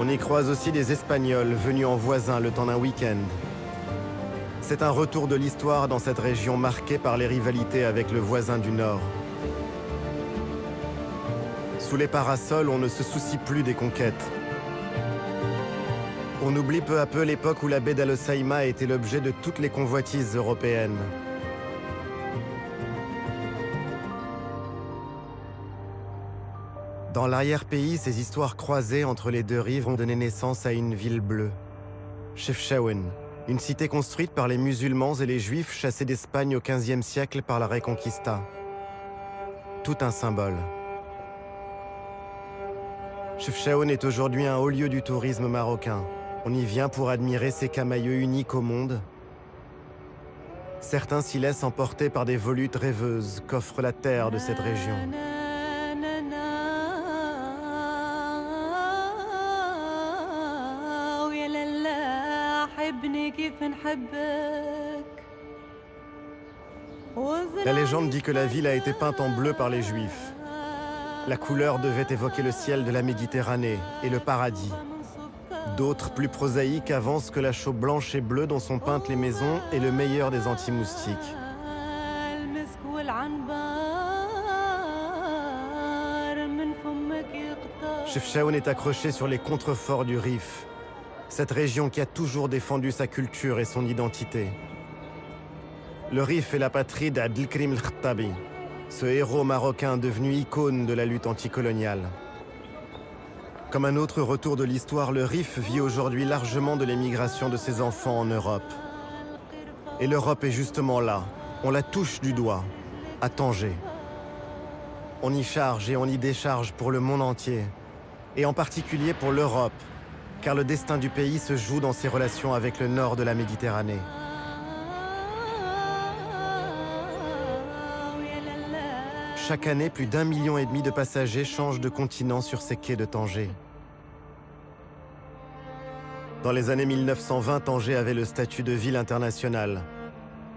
On y croise aussi des Espagnols venus en voisin le temps d'un week-end. C'est un retour de l'histoire dans cette région marquée par les rivalités avec le voisin du Nord. Sous les parasols, on ne se soucie plus des conquêtes. On oublie peu à peu l'époque où la baie d'Al-Hoceima était l'objet de toutes les convoitises européennes. Dans l'arrière-pays, ces histoires croisées entre les deux rives ont donné naissance à une ville bleue, Chefchaouen, une cité construite par les musulmans et les juifs chassés d'Espagne au XVe siècle par la Reconquista. Tout un symbole. Chefchaouen est aujourd'hui un haut lieu du tourisme marocain. On y vient pour admirer ces camaïeux uniques au monde. Certains s'y laissent emporter par des volutes rêveuses qu'offre la terre de cette région. La légende dit que la ville a été peinte en bleu par les Juifs. La couleur devait évoquer le ciel de la Méditerranée et le paradis. D'autres, plus prosaïques, avancent que la chaux blanche et bleue dont sont peintes les maisons est le meilleur des anti-moustiques. Chefchaouen est accroché sur les contreforts du Rif, cette région qui a toujours défendu sa culture et son identité. Le Rif est la patrie d'Abdelkrim El-Khattabi, ce héros marocain devenu icône de la lutte anticoloniale. Comme un autre retour de l'histoire, le Rif vit aujourd'hui largement de l'émigration de ses enfants en Europe. Et l'Europe est justement là, on la touche du doigt, à Tanger. On y charge et on y décharge pour le monde entier, et en particulier pour l'Europe, car le destin du pays se joue dans ses relations avec le nord de la Méditerranée. Chaque année, plus d'1,5 million de passagers changent de continent sur ces quais de Tanger. Dans les années 1920, Tanger avait le statut de ville internationale.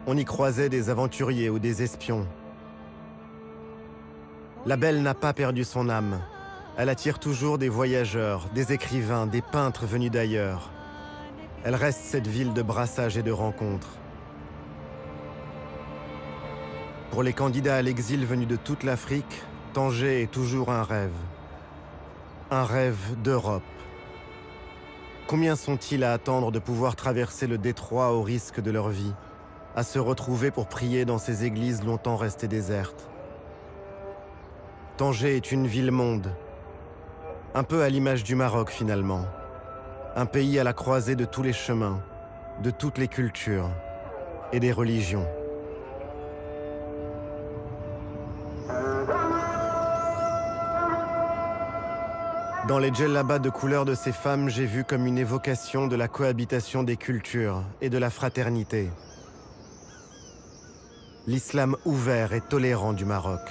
On y croisait des aventuriers ou des espions. La Belle n'a pas perdu son âme. Elle attire toujours des voyageurs, des écrivains, des peintres venus d'ailleurs. Elle reste cette ville de brassage et de rencontres. Pour les candidats à l'exil venus de toute l'Afrique, Tanger est toujours un rêve. Un rêve d'Europe. Combien sont-ils à attendre de pouvoir traverser le détroit au risque de leur vie, à se retrouver pour prier dans ces églises longtemps restées désertes? Tanger est une ville-monde, un peu à l'image du Maroc finalement. Un pays à la croisée de tous les chemins, de toutes les cultures et des religions. Dans les djellabas de couleur de ces femmes, j'ai vu comme une évocation de la cohabitation des cultures et de la fraternité. L'islam ouvert et tolérant du Maroc.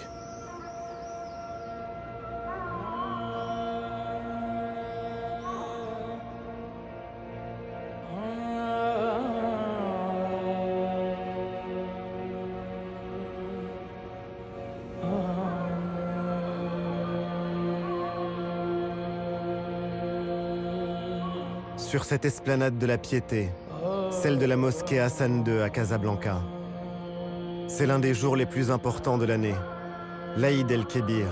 Sur cette esplanade de la Piété, celle de la mosquée Hassan II à Casablanca. C'est l'un des jours les plus importants de l'année, l'Aïd el-Kébir.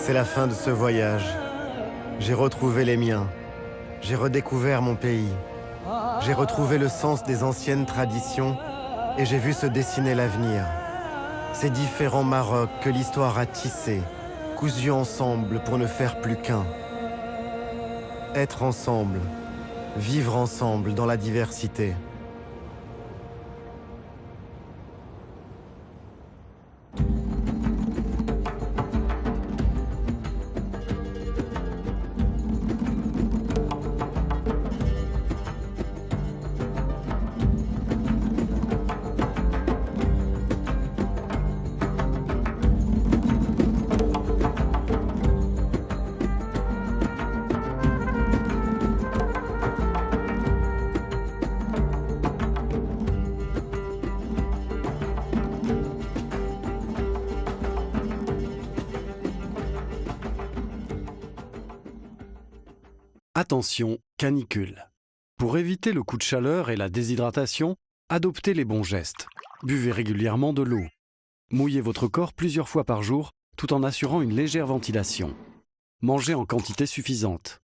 C'est la fin de ce voyage. J'ai retrouvé les miens. J'ai redécouvert mon pays. J'ai retrouvé le sens des anciennes traditions et j'ai vu se dessiner l'avenir. Ces différents Marocs que l'histoire a tissés, cousus ensemble pour ne faire plus qu'un. Être ensemble, vivre ensemble dans la diversité. Attention, canicule. Pour éviter le coup de chaleur et la déshydratation, adoptez les bons gestes. Buvez régulièrement de l'eau. Mouillez votre corps plusieurs fois par jour tout en assurant une légère ventilation. Mangez en quantité suffisante.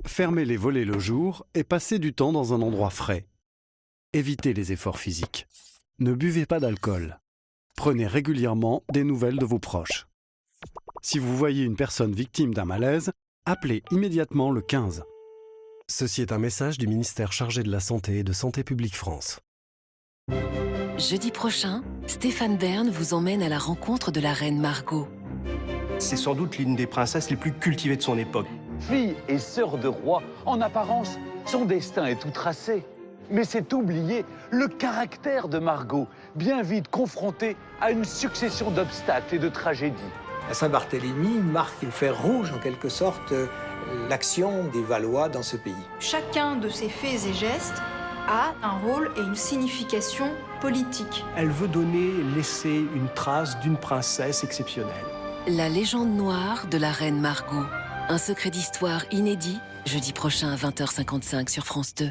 Fermez les volets le jour et passez du temps dans un endroit frais. Évitez les efforts physiques. Ne buvez pas d'alcool. Prenez régulièrement des nouvelles de vos proches. Si vous voyez une personne victime d'un malaise, appelez immédiatement le 15. Ceci est un message du ministère chargé de la Santé et de Santé publique France. Jeudi prochain, Stéphane Bern vous emmène à la rencontre de la reine Margot. C'est sans doute l'une des princesses les plus cultivées de son époque. Fille et sœur de roi, en apparence, son destin est tout tracé. Mais c'est oublier le caractère de Margot, bien vite confrontée à une succession d'obstacles et de tragédies. La Saint-Barthélemy marque le fer rouge, en quelque sorte, l'action des Valois dans ce pays. Chacun de ces faits et gestes a un rôle et une signification politique. Elle veut laisser une trace d'une princesse exceptionnelle. La légende noire de la reine Margot. Un secret d'histoire inédit, jeudi prochain à 20h55 sur France 2.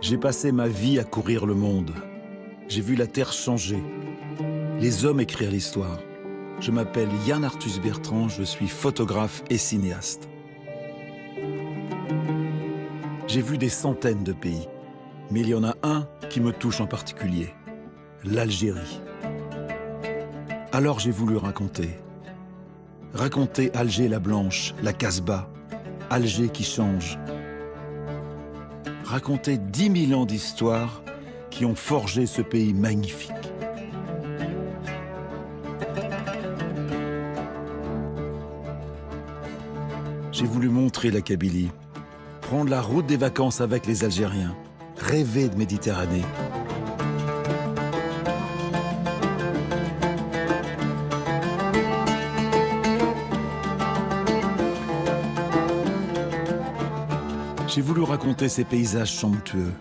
J'ai passé ma vie à courir le monde. J'ai vu la Terre changer, les hommes écrire l'histoire. Je m'appelle Yann Arthus Bertrand, je suis photographe et cinéaste. J'ai vu des centaines de pays, mais il y en a un qui me touche en particulier, l'Algérie. Alors j'ai voulu raconter Alger la Blanche, la Casbah, Alger qui change. Raconter 10 000 ans d'histoire qui ont forgé ce pays magnifique. J'ai voulu montrer la Kabylie, prendre la route des vacances avec les Algériens, rêver de Méditerranée. J'ai voulu raconter ces paysages somptueux,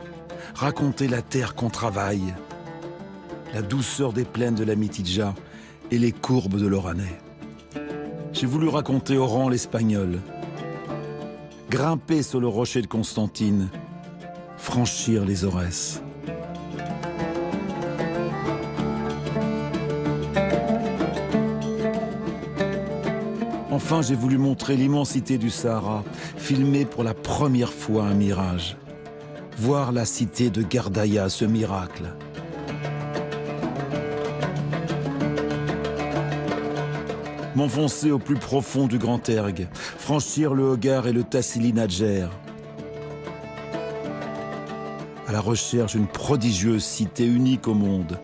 raconter la terre qu'on travaille, la douceur des plaines de la Mitidja et les courbes de l'Oranais. J'ai voulu raconter Oran l'Espagnol, grimper sur le rocher de Constantine, franchir les Aurès. Enfin, j'ai voulu montrer l'immensité du Sahara, filmer pour la première fois un mirage. Voir la cité de Gardaïa, ce miracle. M'enfoncer au plus profond du Grand Erg, franchir le Hogar et le Tassili Nadjer. À la recherche d'une prodigieuse cité unique au monde.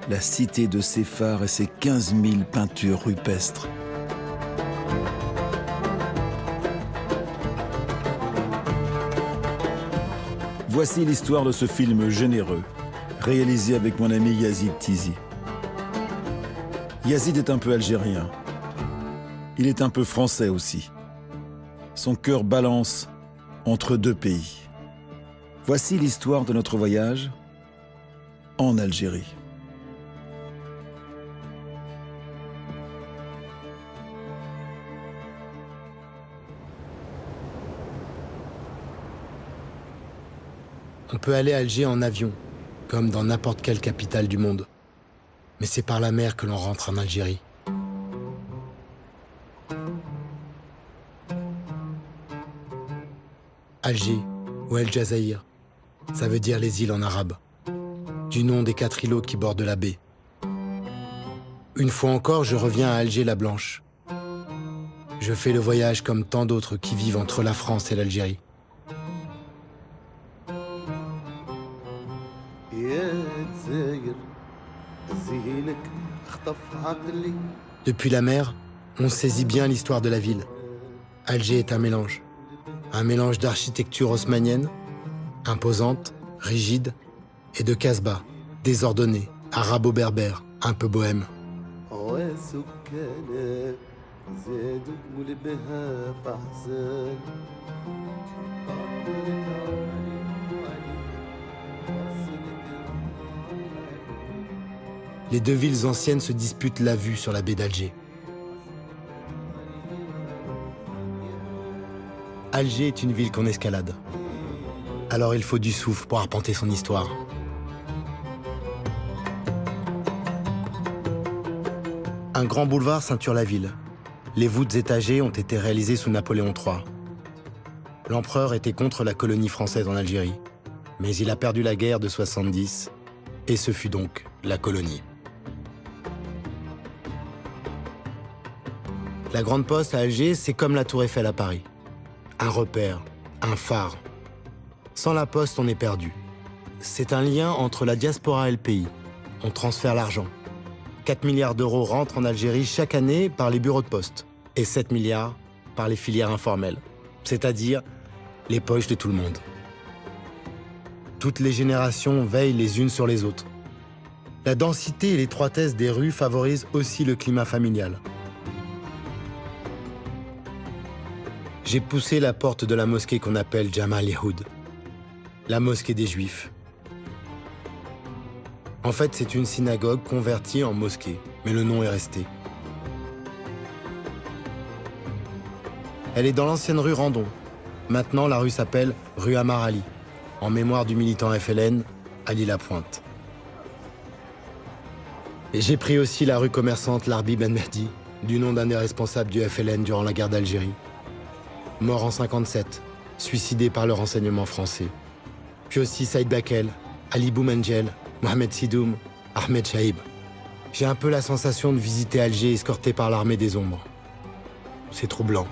La cité de Séphar et ses 15 000 peintures rupestres. Voici l'histoire de ce film généreux, réalisé avec mon ami Yazid Tizi. Yazid est un peu algérien. Il est un peu français aussi. Son cœur balance entre deux pays. Voici l'histoire de notre voyage en Algérie. On peut aller à Alger en avion, comme dans n'importe quelle capitale du monde. Mais c'est par la mer que l'on rentre en Algérie. Alger, ou El Jazaïr, ça veut dire les îles en arabe, du nom des 4 îlots qui bordent la baie. Une fois encore, je reviens à Alger la Blanche. Je fais le voyage comme tant d'autres qui vivent entre la France et l'Algérie. Depuis la mer, on saisit bien l'histoire de la ville. Alger est un mélange d'architecture haussmannienne, imposante, rigide, et de Casbah, désordonnée, arabo-berbère, un peu bohème. Les deux villes anciennes se disputent la vue sur la baie d'Alger. Alger est une ville qu'on escalade. Alors il faut du souffle pour arpenter son histoire. Un grand boulevard ceinture la ville. Les voûtes étagées ont été réalisées sous Napoléon III. L'empereur était contre la colonie française en Algérie, mais il a perdu la guerre de 70, et ce fut donc la colonie. La Grande Poste à Alger, c'est comme la Tour Eiffel à Paris. Un repère, un phare. Sans la Poste, on est perdu. C'est un lien entre la diaspora et le pays. On transfère l'argent. 4 milliards d'euros rentrent en Algérie chaque année par les bureaux de poste. Et 7 milliards par les filières informelles. C'est-à-dire les poches de tout le monde. Toutes les générations veillent les unes sur les autres. La densité et l'étroitesse des rues favorisent aussi le climat familial. J'ai poussé la porte de la mosquée qu'on appelle Jamal Yehoud, la mosquée des Juifs. En fait, c'est une synagogue convertie en mosquée, mais le nom est resté. Elle est dans l'ancienne rue Randon. Maintenant, la rue s'appelle rue Amar Ali, en mémoire du militant FLN, Ali Lapointe. Et j'ai pris aussi la rue commerçante Larbi Ben Mehdi, du nom d'un des responsables du FLN durant la guerre d'Algérie. Mort en 57, suicidé par le renseignement français. Puis aussi Saïd Bakel, Ali Boumengel, Mohamed Sidoum, Ahmed Chaïb. J'ai un peu la sensation de visiter Alger escorté par l'armée des ombres. C'est troublant.